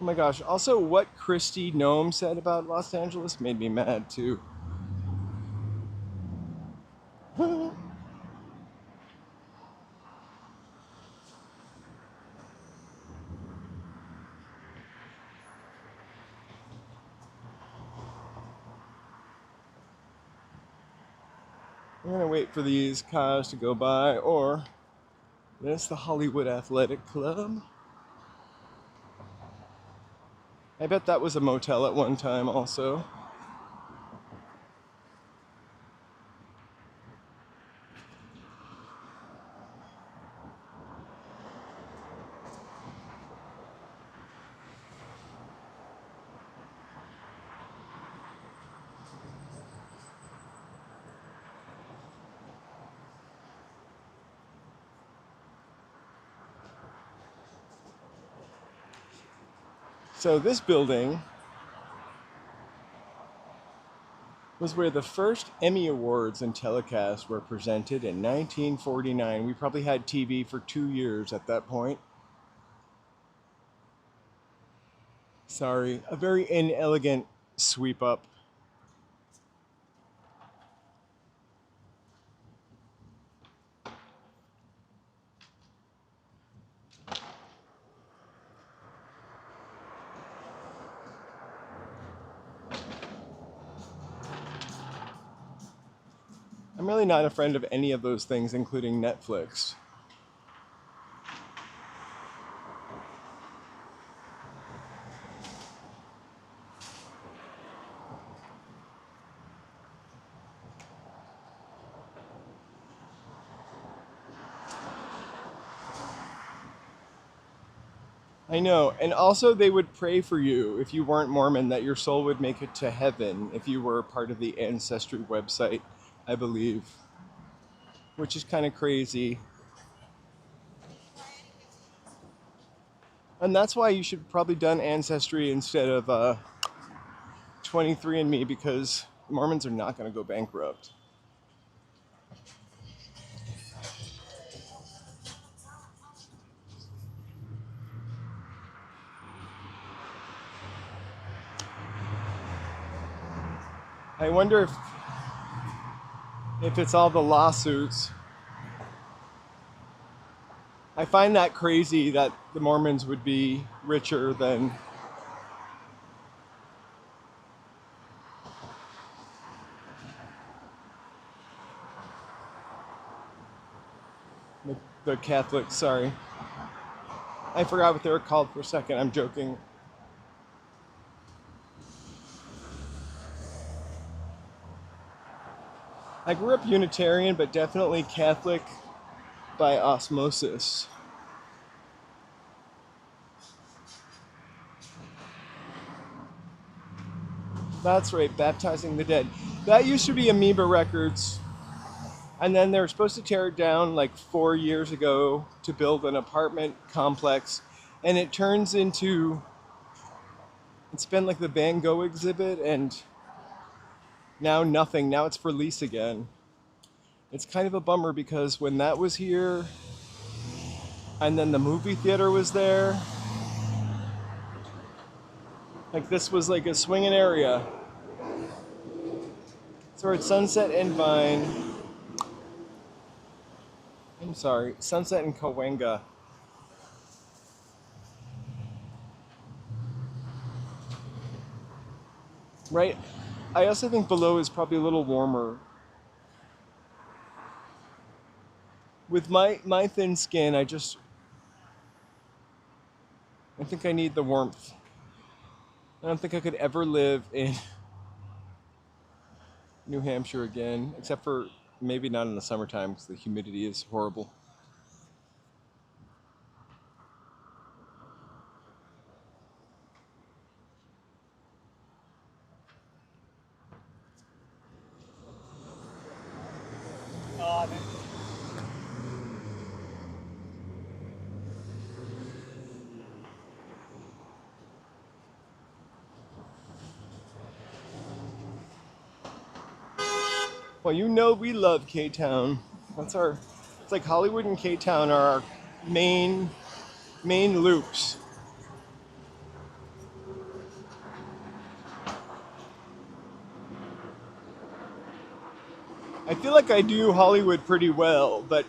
Oh my gosh. Also, what Christy Nome said about Los Angeles made me mad too. I'm gonna wait for these cars to go by, or there's the Hollywood Athletic Club. I bet that was a motel at one time also. So this building was where the first Emmy Awards and telecasts were presented in 1949. We probably had TV for 2 years at that point. Sorry, a very inelegant sweep up. I'm really not a friend of any of those things, including Netflix. I know, and also they would pray for you if you weren't Mormon that your soul would make it to heaven if you were part of the Ancestry website, I believe, which is kind of crazy. And that's why you should probably done Ancestry instead of 23andMe, because Mormons are not going to go bankrupt. I wonder if it's all the lawsuits I find that crazy that the Mormons would be richer than the Catholics. Sorry. I forgot what they were called for a second. I'm joking. I grew up Unitarian, but definitely Catholic by osmosis. That's right, baptizing the dead. That used to be Amoeba Records, and then they were supposed to tear it down like 4 years ago to build an apartment complex, and it turns into, it's been like the Van Gogh exhibit, and now nothing. Now it's for lease again. It's kind of a bummer because when that was here, and then the movie theater was there, like this was like a swinging area. So we're at Sunset and Vine. I'm sorry, Sunset and Cahuenga. Right? I also think below is probably a little warmer. With my thin skin, I think I need the warmth. I don't think I could ever live in New Hampshire again, except for maybe not in the summertime because the humidity is horrible. Well, you know we love K-Town. It's like Hollywood and K-Town are our main loops. I feel like I do Hollywood pretty well, but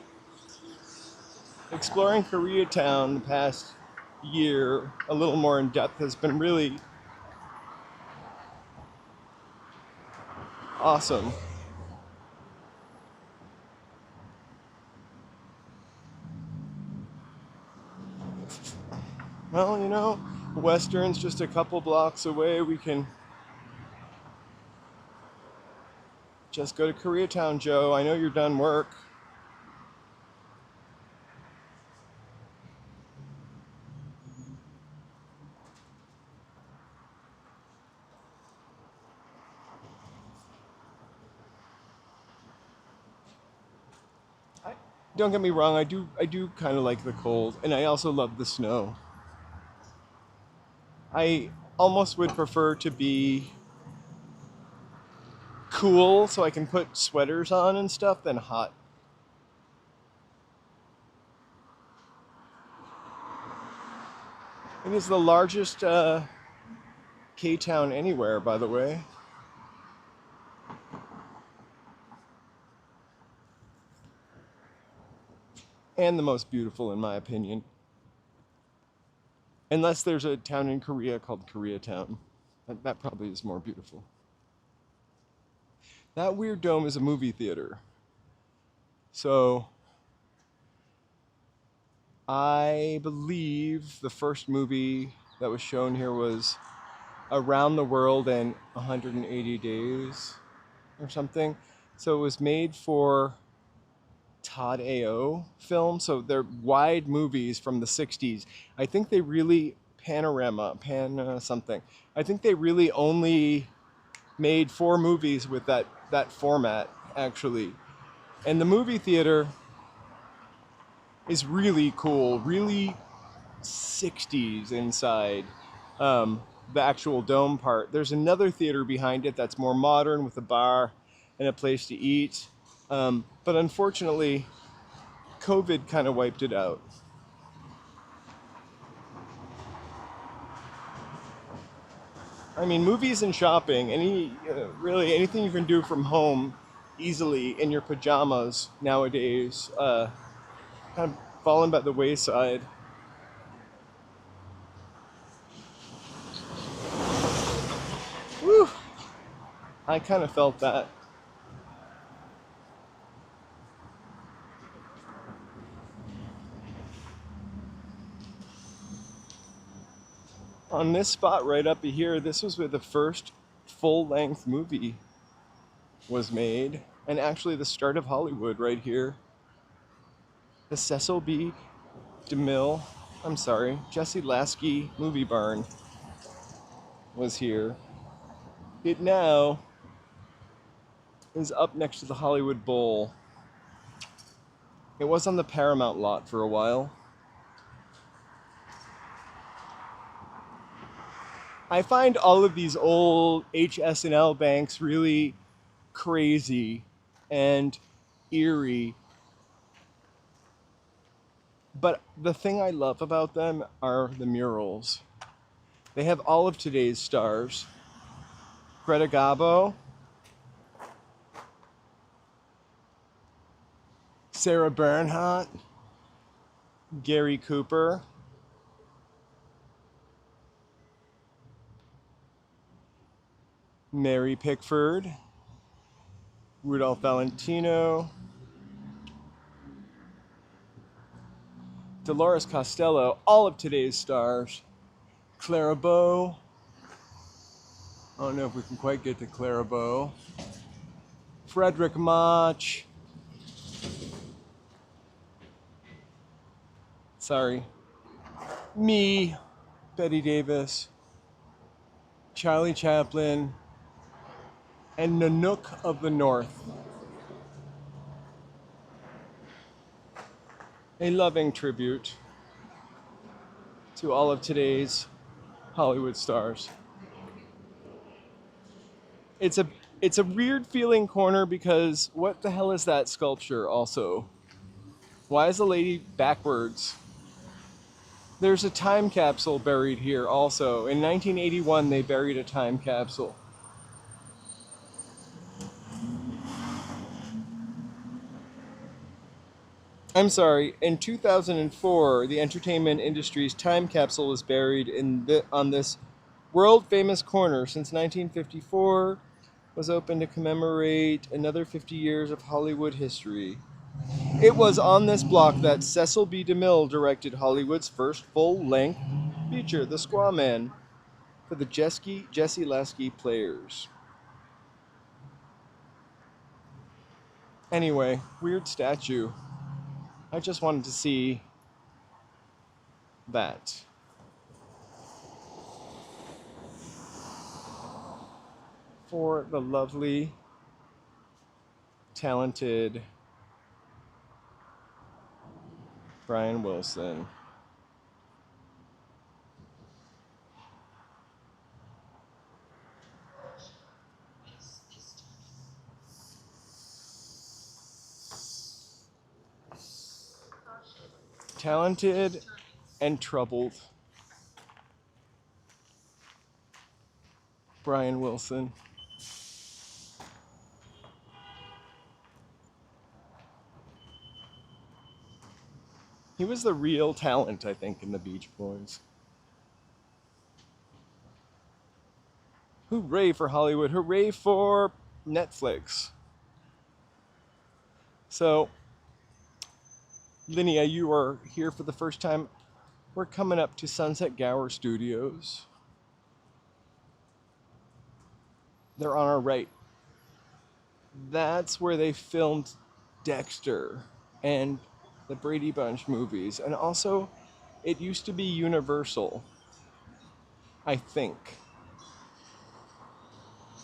exploring Koreatown the past year a little more in depth has been really awesome. Well, you know, Western's just a couple blocks away. We can just go to Koreatown, Joe. I know you're done work. Don't get me wrong, I do kind of like the cold, and I also love the snow. I almost would prefer to be cool so I can put sweaters on and stuff than hot. It is the largest K-Town anywhere, by the way. And the most beautiful, in my opinion. Unless there's a town in Korea called Koreatown. That probably is more beautiful. That weird dome is a movie theater. So, I believe the first movie that was shown here was Around the World in 180 Days or something. So it was made for Todd A.O. film. So they're wide movies from the 60s. I think they really, something. I think they really only made 4 movies with that format, actually. And the movie theater is really cool, really 60s inside. The actual dome part. There's another theater behind it that's more modern with a bar and a place to eat. But unfortunately, COVID kind of wiped it out. I mean, movies and shopping, really anything you can do from home easily in your pajamas nowadays kind of fallen by the wayside. Woo! I kind of felt that. On this spot right up here, this was where the first full-length movie was made, and actually the start of Hollywood right here. The Cecil B. Jesse Lasky movie barn was here. It now is up next to the Hollywood Bowl. It was on the Paramount lot for a while. I find all of these old HS&L banks really crazy and eerie. But the thing I love about them are the murals. They have all of today's stars. Greta Garbo, Sarah Bernhardt, Gary Cooper, Mary Pickford, Rudolph Valentino, Dolores Costello, all of today's stars. Clara Bow. I don't know if we can quite get to Clara Bow. Frederick Mach. Sorry. Me. Betty Davis. Charlie Chaplin. And Nanook of the North. A loving tribute to all of today's Hollywood stars. It's a weird feeling corner because what the hell is that sculpture also? Why is the lady backwards? There's a time capsule buried here also. In 1981 they buried a time capsule. I'm sorry, in 2004, the entertainment industry's time capsule was buried on this world-famous corner since 1954, was open to commemorate another 50 years of Hollywood history. It was on this block that Cecil B. DeMille directed Hollywood's first full-length feature, The Squaw Man, for the Jesse Lasky Players. Anyway, weird statue. I just wanted to see that. For the lovely, talented Brian Wilson. Talented and troubled Brian Wilson. He was the real talent, I think, in the Beach Boys. Hooray for Hollywood. Hooray for Netflix. So, Linnea, you are here for the first time. We're coming up to Sunset Gower Studios. They're on our right. That's where they filmed Dexter and the Brady Bunch movies. And also, it used to be Universal, I think.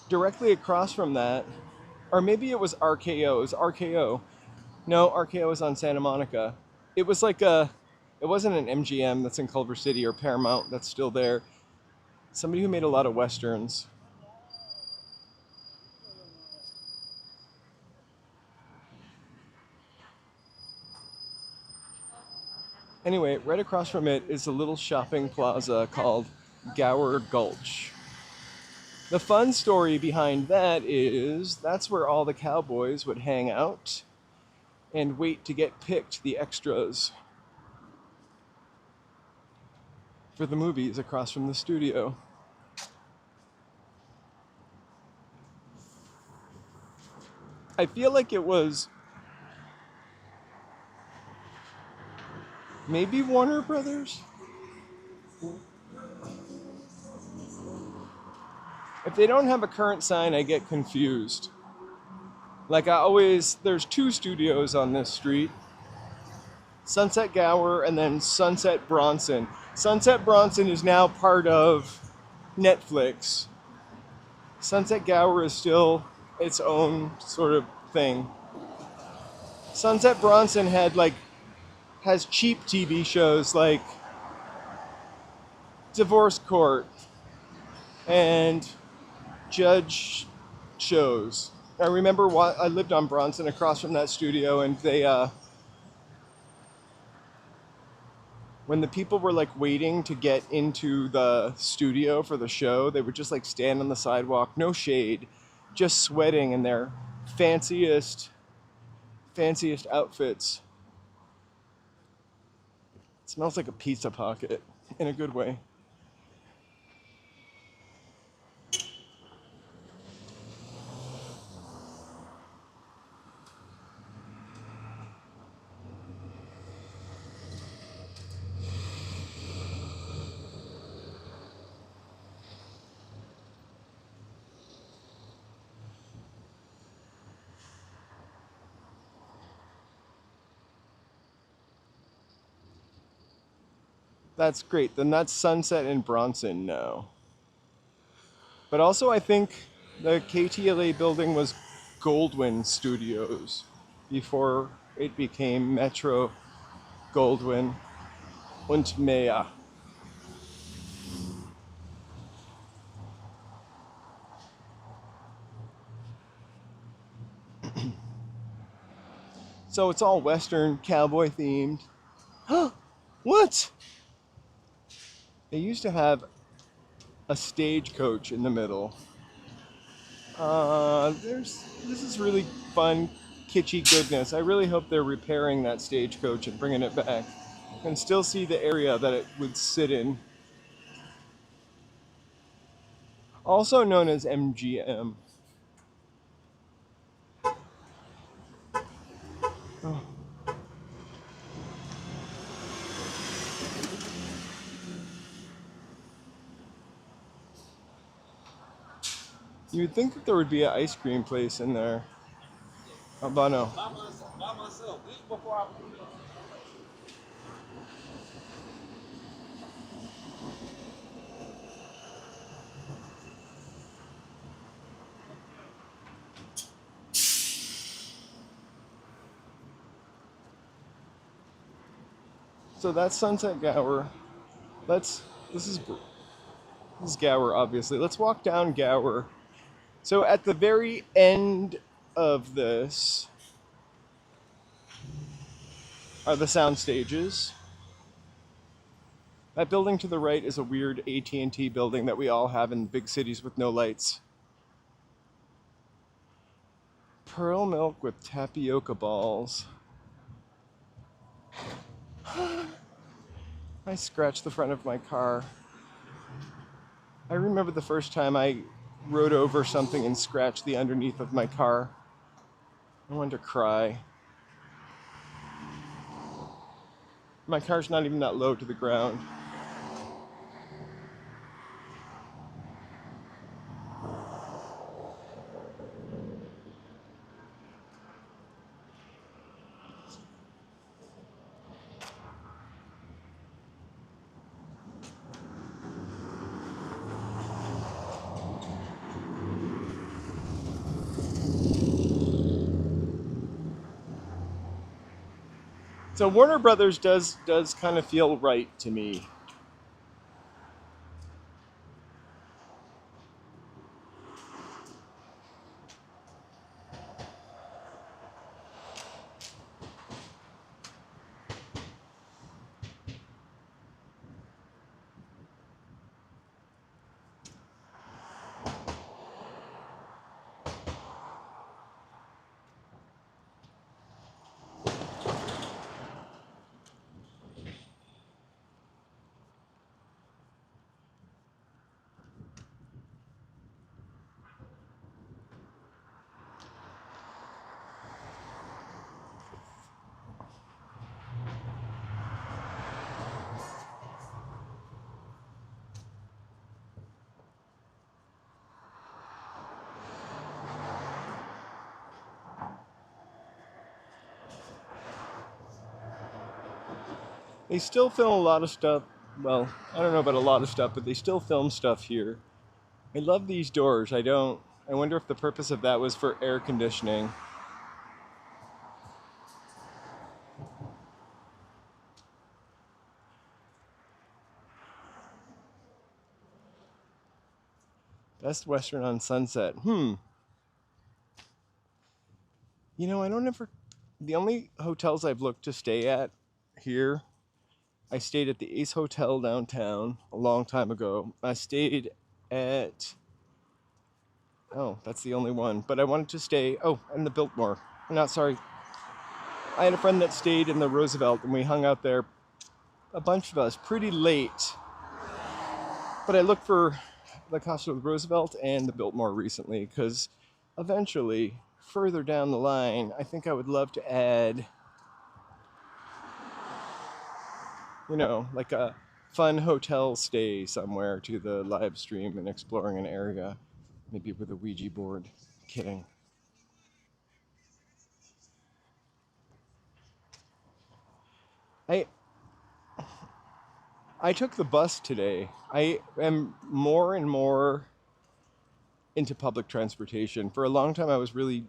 Directly across from that, or maybe it was RKO. It was RKO. No, RKO was on Santa Monica. It was like it wasn't an MGM that's in Culver City or Paramount that's still there. Somebody who made a lot of Westerns. Anyway, right across from it is a little shopping plaza called Gower Gulch. The fun story behind that is that's where all the cowboys would hang out and wait to get picked, the extras. for the movies across from the studio. I feel like it was maybe Warner Brothers? If they don't have a current sign, I get confused. Like there's two studios on this street. Sunset Gower and then Sunset Bronson. Sunset Bronson is now part of Netflix. Sunset Gower is still its own sort of thing. Sunset Bronson has cheap TV shows like Divorce Court and Judge shows. I remember I lived on Bronson across from that studio, and they when the people were like waiting to get into the studio for the show, they would just like stand on the sidewalk, no shade, just sweating in their fanciest outfits. It smells like a pizza pocket in a good way. That's great. Then that's Sunset and Bronson now. But also I think the KTLA building was Goldwyn Studios before it became Metro Goldwyn und Mehr. So it's all Western cowboy themed. Huh? What? They used to have a stagecoach in the middle. This is really fun, kitschy goodness. I really hope they're repairing that stagecoach and bringing it back. You can still see the area that it would sit in. Also known as MGM. Oh. You'd think that there would be an ice cream place in there. Habano. By myself. This is before I. So that's Sunset Gower. This is Gower, obviously. Let's walk down Gower. So at the very end of this are the sound stages. That building to the right is a weird AT&T building that we all have in big cities with no lights. Pearl milk with tapioca balls. I scratched the front of my car. I remember the first time I rode over something and scratched the underneath of my car. I wanted to cry. My car's not even that low to the ground. So Warner Brothers does kind of feel right to me. They still film a lot of stuff. Well, I don't know about a lot of stuff, but they still film stuff here. I love these doors. I wonder if the purpose of that was for air conditioning. Best Western on Sunset. You know, I don't ever. The only hotels I've looked to stay at here, I stayed at the Ace Hotel downtown a long time ago. I stayed at. Oh, that's the only one. But I wanted to stay. Oh, and the Biltmore. Not sorry. I had a friend that stayed in the Roosevelt, and we hung out there, a bunch of us, pretty late. But I looked for the Costa Roosevelt and the Biltmore recently, because eventually, further down the line, I think I would love to add, you know, like a fun hotel stay somewhere to the live stream and exploring an area, maybe with a Ouija board. Kidding. I I took the bus today. I am more and more into public transportation. For a long time, I was really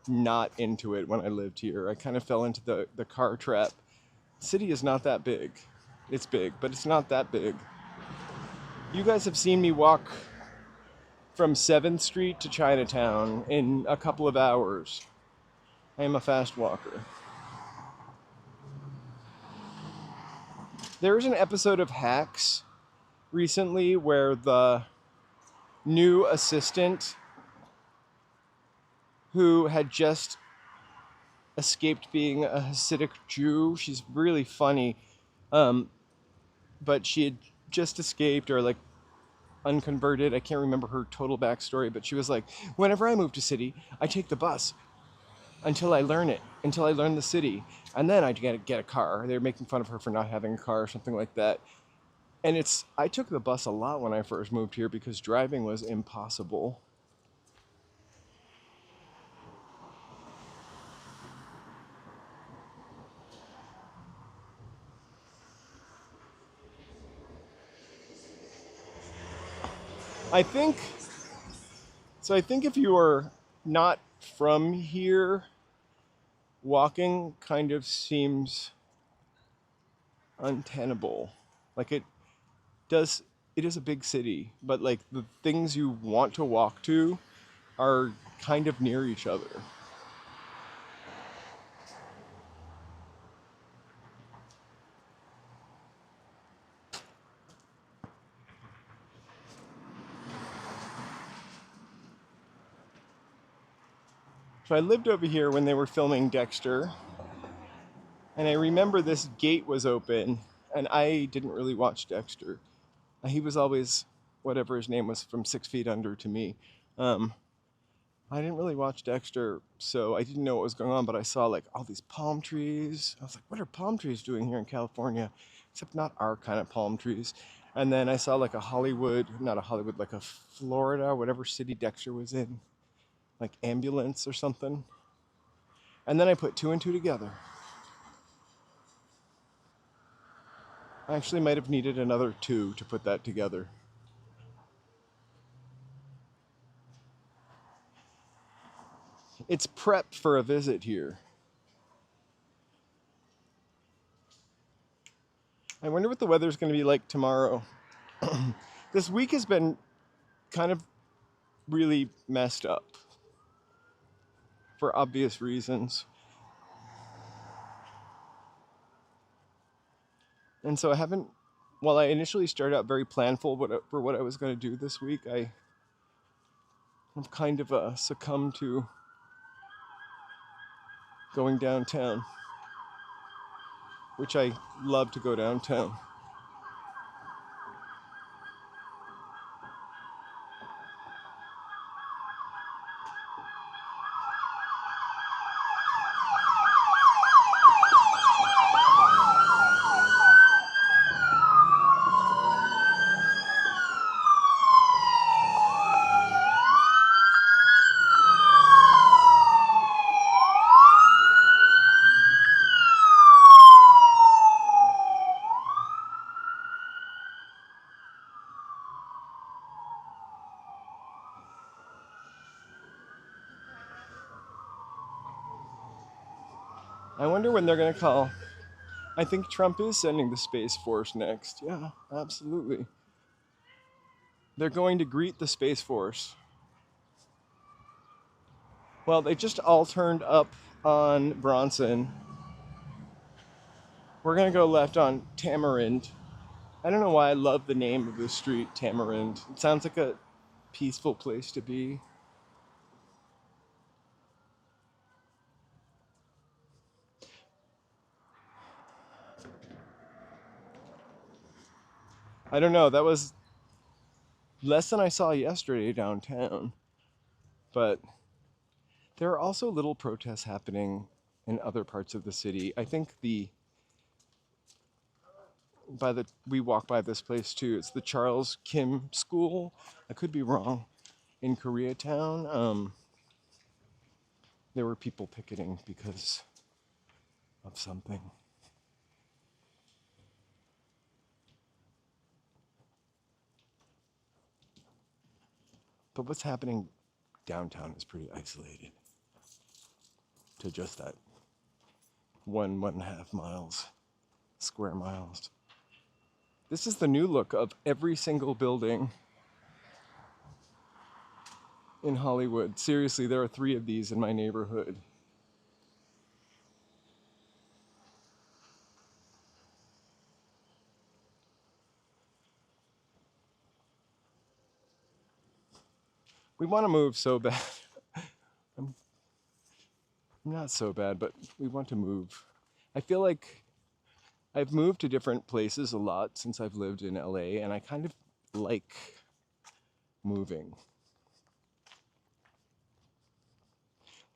not into it when I lived here. I kind of fell into the car trap. The city is not that big. It's big, but it's not that big. You guys have seen me walk from 7th Street to Chinatown in a couple of hours. I am a fast walker. There was an episode of Hacks recently where the new assistant who had just escaped being a Hasidic Jew, she's really funny, but she had just escaped or like unconverted. I can't remember her total backstory, but she was like, whenever I move to city, I take the bus until I learn it, until I learn the city. And then I get a car. They were making fun of her for not having a car or something like that. And I took the bus a lot when I first moved here because driving was impossible. I think if you are not from here, walking kind of seems untenable. Like it is a big city, but like the things you want to walk to are kind of near each other. So I lived over here when they were filming Dexter, and I remember this gate was open, and I didn't really watch Dexter. He was always whatever his name was from 6 Feet Under to me. I didn't really watch Dexter, so I didn't know what was going on, but I saw like all these palm trees. I was like, what are palm trees doing here in California? Except not our kind of palm trees. And then I saw like like a Florida, whatever city Dexter was in, like ambulance or something. And then I put two and two together. I actually might have needed another two to put that together. It's prep for a visit here. I wonder what the weather's going to be like tomorrow. This week has been kind of really messed up for obvious reasons. And so while I initially started out very planful for what I was going to do this week, I've kind of succumbed to going downtown, which I love to go downtown. I wonder when they're going to call. I think Trump is sending the Space Force next. Yeah, absolutely. They're going to greet the Space Force. Well, they just all turned up on Bronson. We're going to go left on Tamarind. I don't know why I love the name of this street, Tamarind. It sounds like a peaceful place to be. I don't know, that was less than I saw yesterday downtown. But there are also little protests happening in other parts of the city. I think we walk by this place too. It's the Charles Kim School. I could be wrong. In Koreatown, there were people picketing because of something. But what's happening downtown is pretty isolated to just that 1.5 miles, square miles. This is the new look of every single building in Hollywood. Seriously, there are 3 of these in my neighborhood. We want to move so bad. I'm not so bad, but we want to move. I feel like I've moved to different places a lot since I've lived in LA, and I kind of like moving.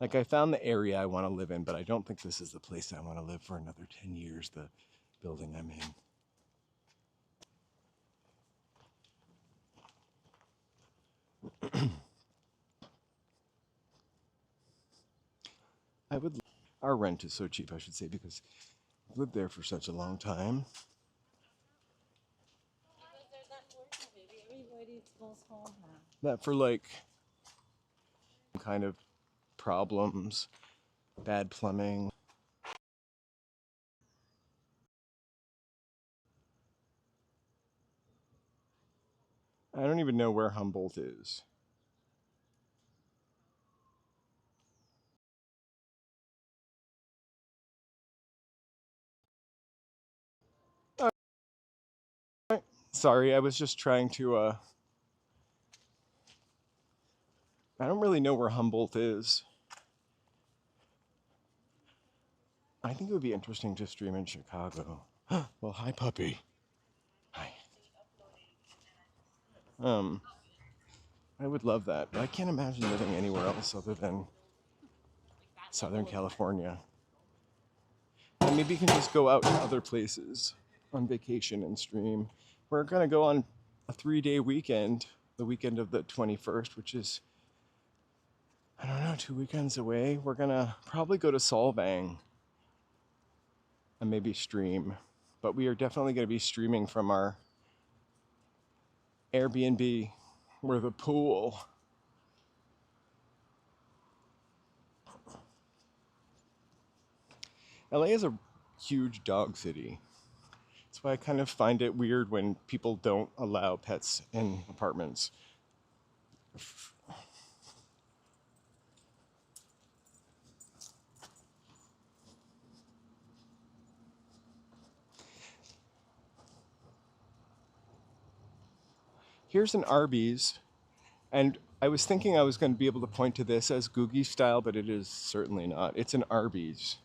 Like, I found the area I want to live in, but I don't think this is the place I want to live for another 10 years, the building I'm in. Our rent is so cheap, I should say, because I've lived there for such a long time. That for like kind of problems, bad plumbing. I don't even know where Humboldt is. Sorry, I was just trying to, I don't really know where Humboldt is. I think it would be interesting to stream in Chicago. Well, hi, puppy. Hi. I would love that, but I can't imagine living anywhere else other than Southern California. And maybe you can just go out to other places on vacation and stream. We're gonna go on a 3-day weekend, the weekend of the 21st, which is, I don't know, 2 weekends away. We're gonna probably go to Solvang and maybe stream. But we are definitely gonna be streaming from our Airbnb or the pool. LA is a huge dog city. That's why I kind of find it weird when people don't allow pets in apartments. Here's an Arby's, and I was thinking I was going to be able to point to this as Googie style, but it is certainly not. It's an Arby's,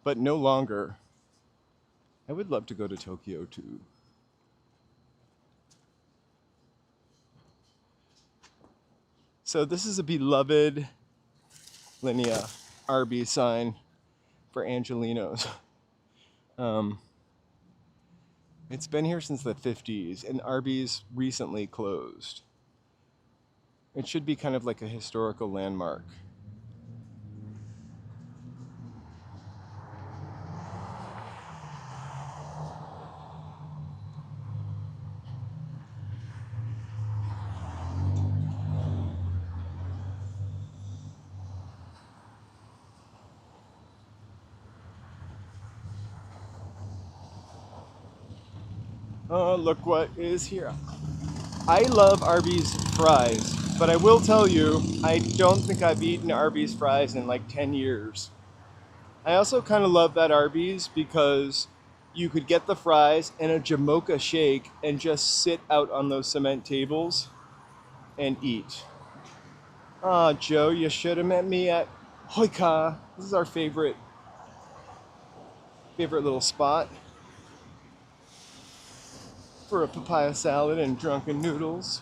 but no longer. I would love to go to Tokyo too. So this is a beloved Linea Arby sign for Angelinos. It's been here since the 50s, and Arby's recently closed. It should be kind of like a historical landmark. Oh, look what is here. I love Arby's fries, but I will tell you, I don't think I've eaten Arby's fries in like 10 years. I also kind of love that Arby's because you could get the fries and a Jamocha shake and just sit out on those cement tables and eat. Ah, Joe, you should have met me at Hoika. This is our favorite little spot for a papaya salad and drunken noodles.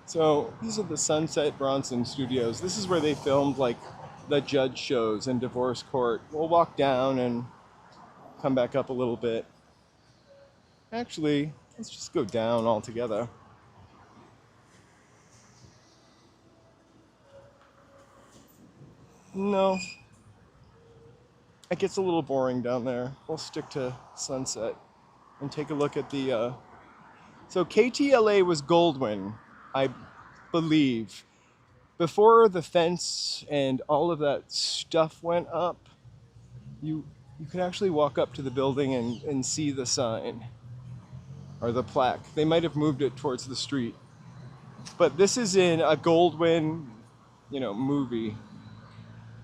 So these are the Sunset Bronson Studios. This is where they filmed like the judge shows and divorce court. We'll walk down and come back up a little bit. Actually, let's just go down altogether. No, it gets a little boring down there. We'll stick to Sunset and take a look at the. So KTLA was Goldwyn, I believe. Before the fence and all of that stuff went up, you could actually walk up to the building and see the sign or the plaque. They might have moved it towards the street. But this is in a Goldwyn, movie.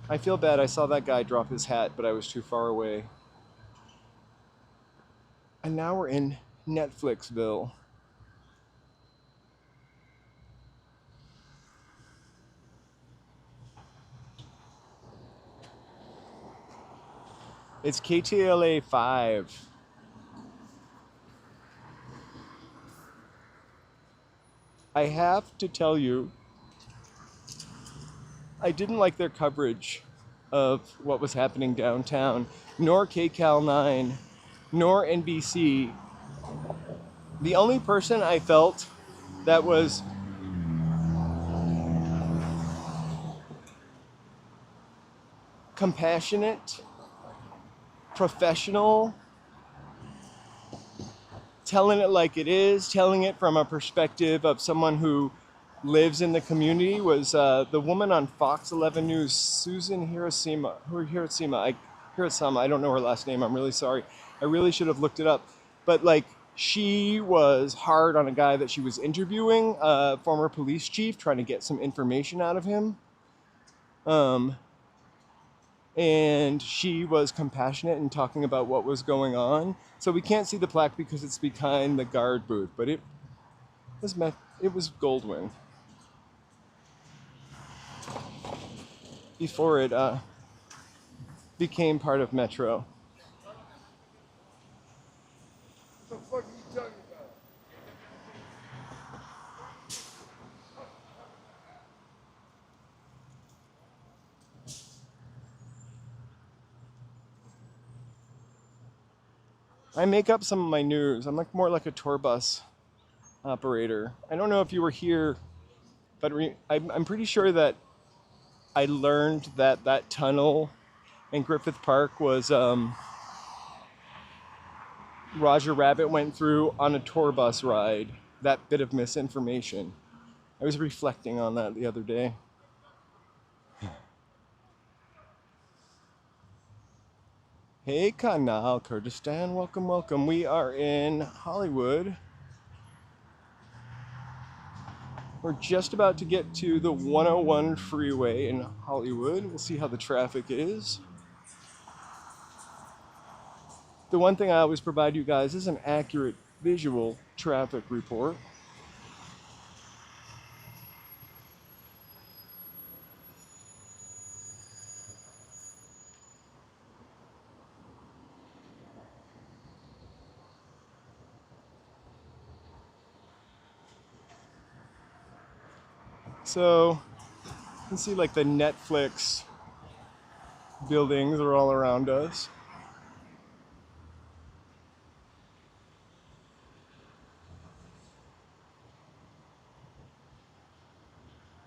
I feel bad. I saw that guy drop his hat, but I was too far away. And now we're in Netflixville. It's KTLA 5. I have to tell you, I didn't like their coverage of what was happening downtown, nor KCAL 9, nor NBC. The only person I felt that was compassionate, professional, telling it like it is, telling it from a perspective of someone who lives in the community was the woman on Fox 11 News, Susan Hirosima. Hirosama, I don't know her last name, I'm really sorry. I really should have looked it up. But she was hard on a guy that she was interviewing, a former police chief, trying to get some information out of him. And she was compassionate in talking about what was going on. So we can't see the plaque because it's behind the guard booth, but it was Goldwyn before it became part of Metro. What the fuck are you talking about? I make up some of my news. I'm more like a tour bus operator. I don't know if you were here, but I'm pretty sure that I learned that tunnel in Griffith Park was Roger Rabbit went through on a tour bus ride. That bit of misinformation. I was reflecting on that the other day. Hey, Kanal Kurdistan, welcome, welcome. We are in Hollywood. We're just about to get to the 101 freeway in Hollywood. We'll see how the traffic is. The one thing I always provide you guys is an accurate visual traffic report. So you can see the Netflix buildings are all around us.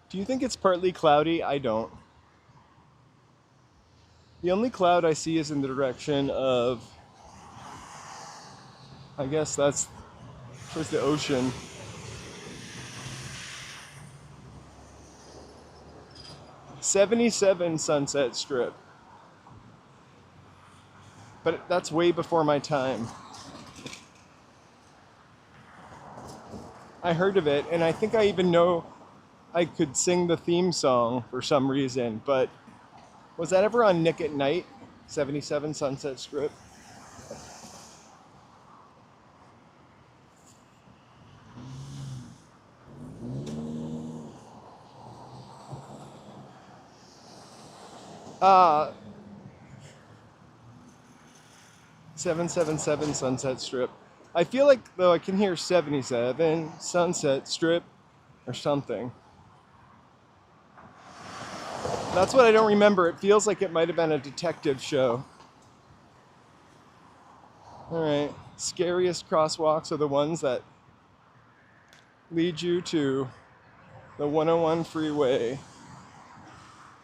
Do you think it's partly cloudy? I don't. The only cloud I see is in the direction of, I guess that's towards the ocean. 77 Sunset Strip. But that's way before my time. I heard of it, and I think I even know I could sing the theme song for some reason, but was that ever on Nick at Night? 77 Sunset Strip? 777 Sunset Strip. I feel like, though, I can hear 77 Sunset Strip or something. That's what I don't remember. It feels like it might have been a detective show. All right. Scariest crosswalks are the ones that lead you to the 101 freeway.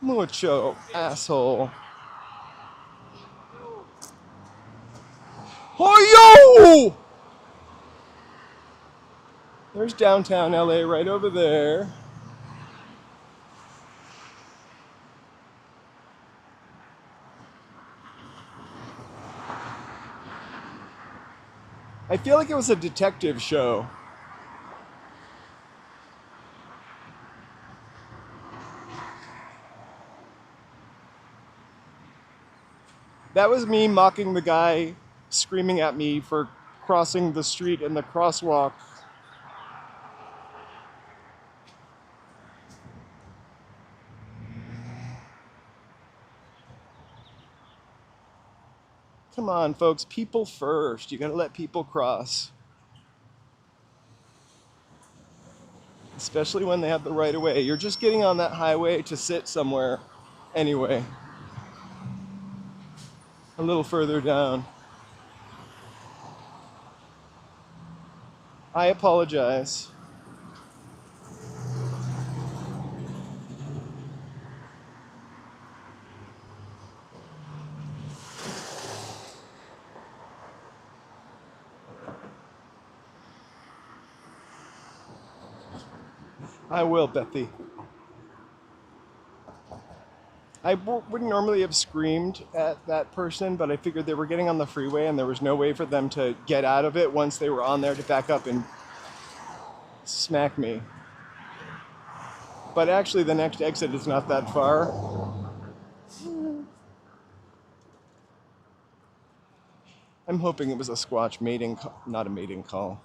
Mucho asshole. Oh, yo! There's downtown LA right over there. I feel like it was a detective show. That was me mocking the guy screaming at me for crossing the street in the crosswalk. Come on, folks, people first. You gotta let people cross. Especially when they have the right of way. You're just getting on that highway to sit somewhere anyway. A little further down. I apologize. I will, Bethy. Wouldn't normally have screamed at that person, but I figured they were getting on the freeway and there was no way for them to get out of it once they were on there to back up and smack me. But actually, the next exit is not that far. I'm hoping it was a Squatch mating call, not a mating call.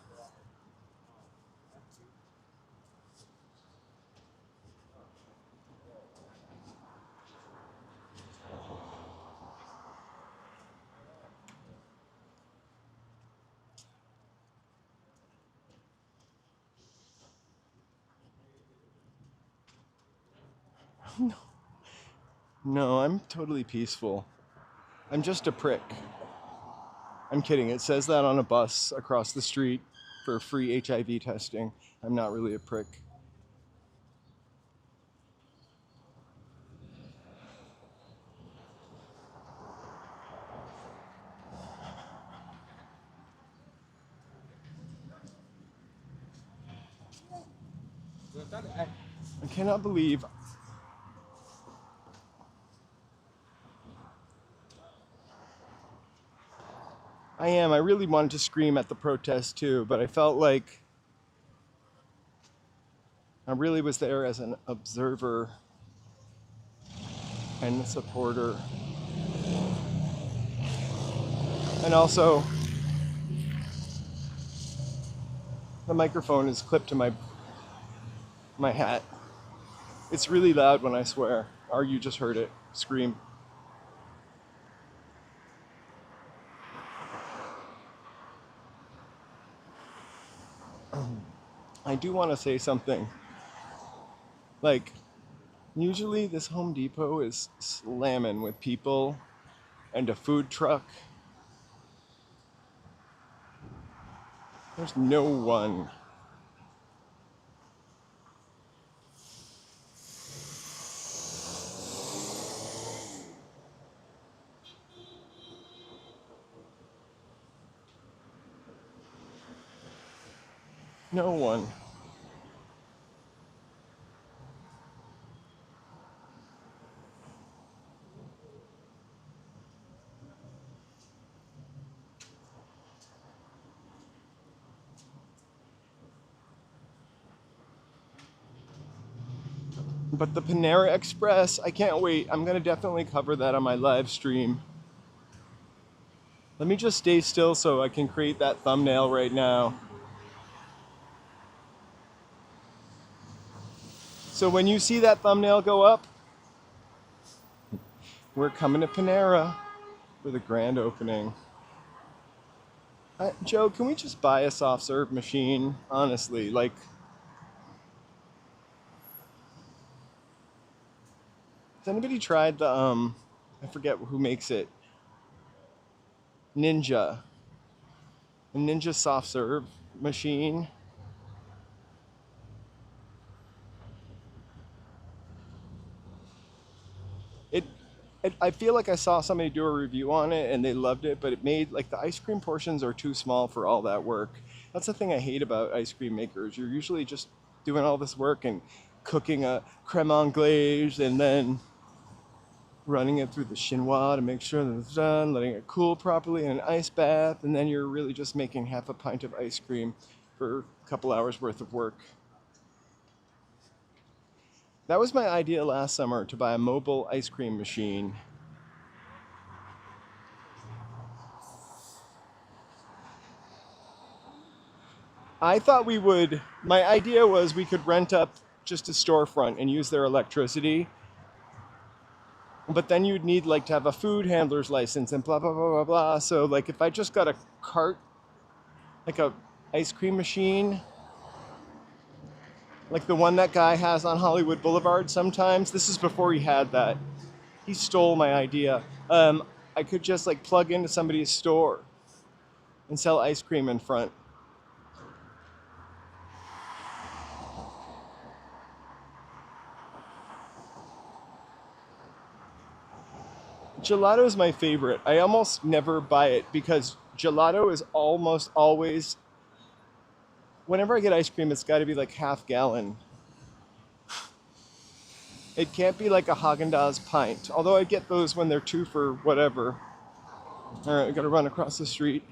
No, I'm totally peaceful. I'm just a prick. I'm kidding. It says that on a bus across the street for free HIV testing. I'm not really a prick. I cannot believe I am. I really wanted to scream at the protest too, but I felt like I really was there as an observer and a supporter. And also, the microphone is clipped to my hat. It's really loud when I swear. Or you just heard it. Scream. I do want to say something. Like, usually this Home Depot is slamming with people and a food truck. There's no one. No one. But the Panera Express, I can't wait. I'm gonna definitely cover that on my live stream. Let me just stay still so I can create that thumbnail right now. So when you see that thumbnail go up, we're coming to Panera for the grand opening. Joe, can we just buy a soft serve machine? Honestly, like, has anybody tried the I forget who makes it. Ninja. A Ninja soft serve machine. It, I feel like I saw somebody do a review on it and they loved it, but it made like the ice cream portions are too small for all that work. That's the thing I hate about ice cream makers. You're usually just doing all this work and cooking a creme anglaise and then running it through the chinois to make sure that it's done, letting it cool properly in an ice bath, and then you're really just making half a pint of ice cream for a couple hours worth of work. That was my idea last summer, to buy a mobile ice cream machine. I thought my idea was we could rent up just a storefront and use their electricity, but then you'd need like to have a food handler's license and blah, blah, blah, blah, blah. So like if I just got a cart, like a ice cream machine, like the one that guy has on Hollywood Boulevard sometimes, this is before he had that. He stole my idea. I could just like plug into somebody's store and sell ice cream in front. Gelato is my favorite. I almost never buy it because gelato is almost always, whenever I get ice cream, it's got to be like half gallon. It can't be like a Haagen-Dazs pint, although I get those when they're 2 for whatever. All right, I gotta run across the street.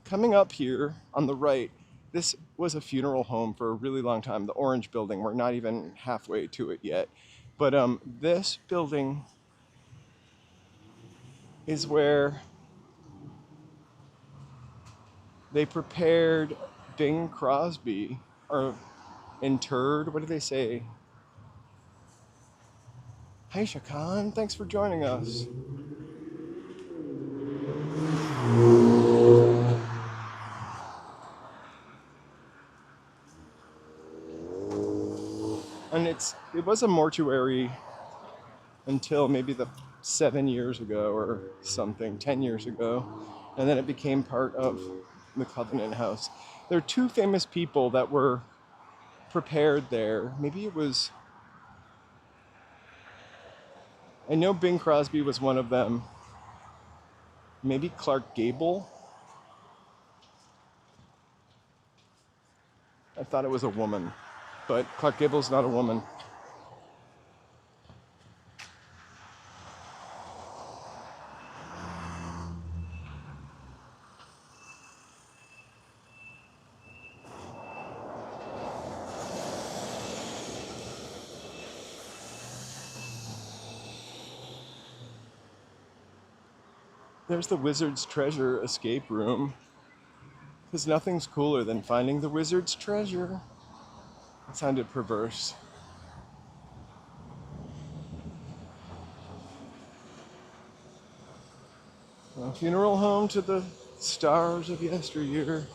Coming up here on the right, this was a funeral home for a really long time, the Orange Building. We're not even halfway to it yet. But this building is where they prepared Bing Crosby, or interred, what do they say? Hey Shakan, thanks for joining us. And it was a mortuary until maybe 7 years ago or something, 10 years ago. And then it became part of the Covenant House. There are 2 famous people that were prepared there. Maybe it was, I know Bing Crosby was one of them. Maybe Clark Gable. I thought it was a woman, but Clark Gable's not a woman. There's the Wizard's Treasure escape room. Because nothing's cooler than finding the Wizard's treasure. It sounded perverse. A funeral home to the stars of yesteryear.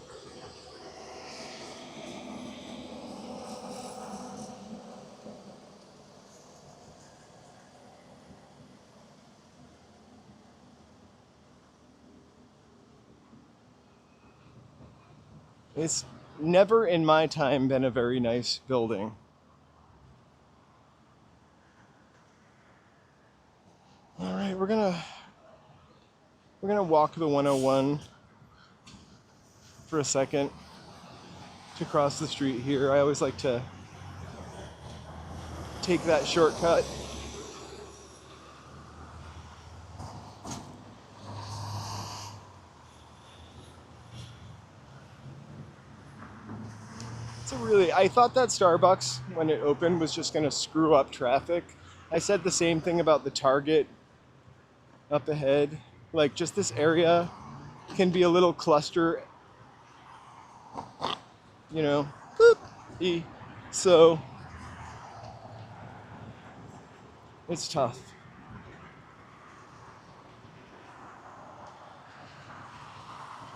It's never in my time been a very nice building. All right, we're gonna walk the 101 for a second to cross the street here. I always like to take that shortcut. I thought that Starbucks, when it opened, was just going to screw up traffic. I said the same thing about the Target up ahead. Like, just this area can be a little cluster, you know. Boop. So, it's tough.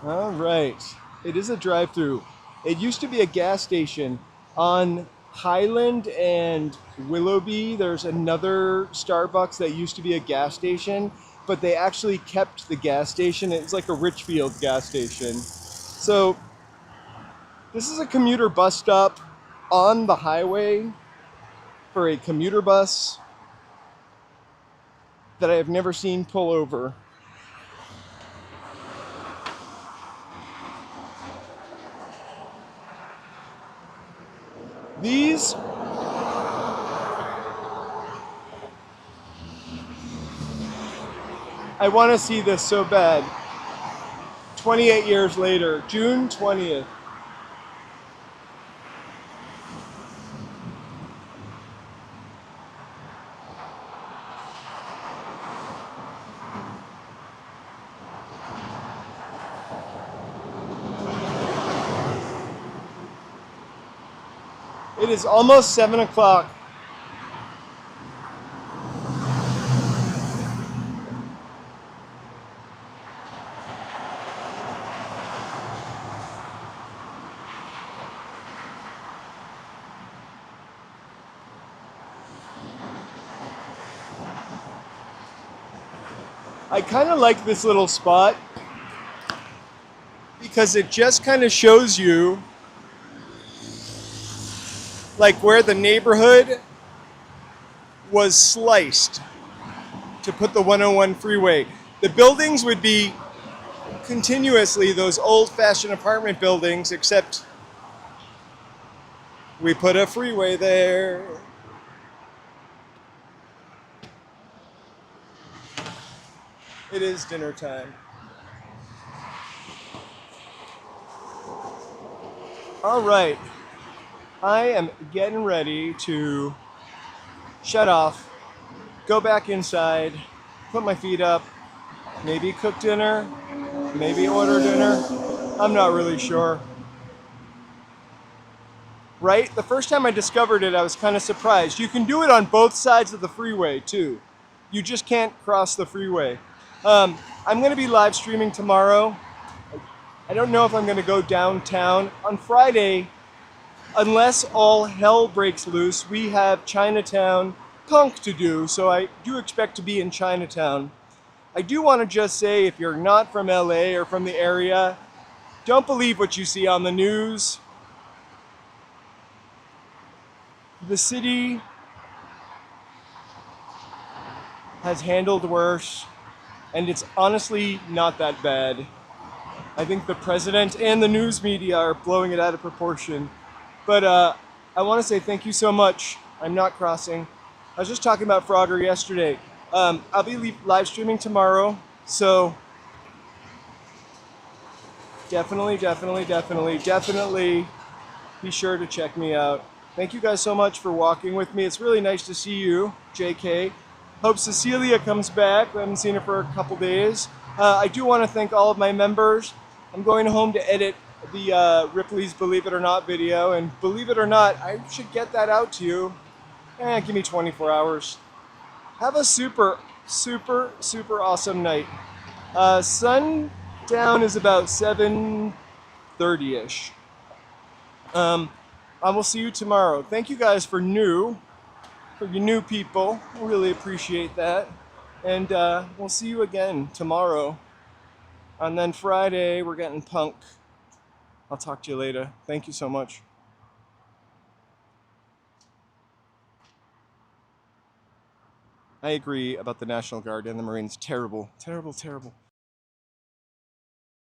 All right. It is a drive-through. It used to be a gas station on Highland and Willoughby. There's another Starbucks that used to be a gas station, but they actually kept the gas station. It's like a Richfield gas station. So this is a commuter bus stop on the highway for a commuter bus that I have never seen pull over. These I want to see this so bad. 28 years later, June 20th. It is almost 7 o'clock. I kind of like this little spot because it just kind of shows you like where the neighborhood was sliced to put the 101 freeway. The buildings would be continuously those old-fashioned apartment buildings, except we put a freeway there. It is dinner time. All right, I am getting ready to shut off, go back inside, put my feet up, maybe cook dinner, maybe order dinner. I'm not really sure. Right? The first time I discovered it, I was kind of surprised. You can do it on both sides of the freeway too. You just can't cross the freeway. I'm going to be live streaming tomorrow. I don't know if I'm going to go downtown. On Friday, unless all hell breaks loose, we have Chinatown punk to do, so I do expect to be in Chinatown. I do want to just say, if you're not from LA or from the area, don't believe what you see on the news. The city has handled worse, and it's honestly not that bad. I think the president and the news media are blowing it out of proportion. But I want to say thank you so much. I'm not crossing. I was just talking about Frogger yesterday. I'll be live streaming tomorrow, so definitely be sure to check me out. Thank you guys so much for walking with me. It's really nice to see you, JK. Hope Cecilia comes back. I haven't seen her for a couple days. I do want to thank all of my members. I'm going home to edit the Ripley's Believe It or Not video, and believe it or not, I should get that out to you. Give me 24 hours. Have a super awesome night. Sundown is about 7:30ish. I will see you tomorrow. Thank you guys for you new people. I really appreciate that. And we'll see you again tomorrow. And then Friday, we're getting punk. I'll talk to you later. Thank you so much. I agree about the National Guard and the Marines. Terrible.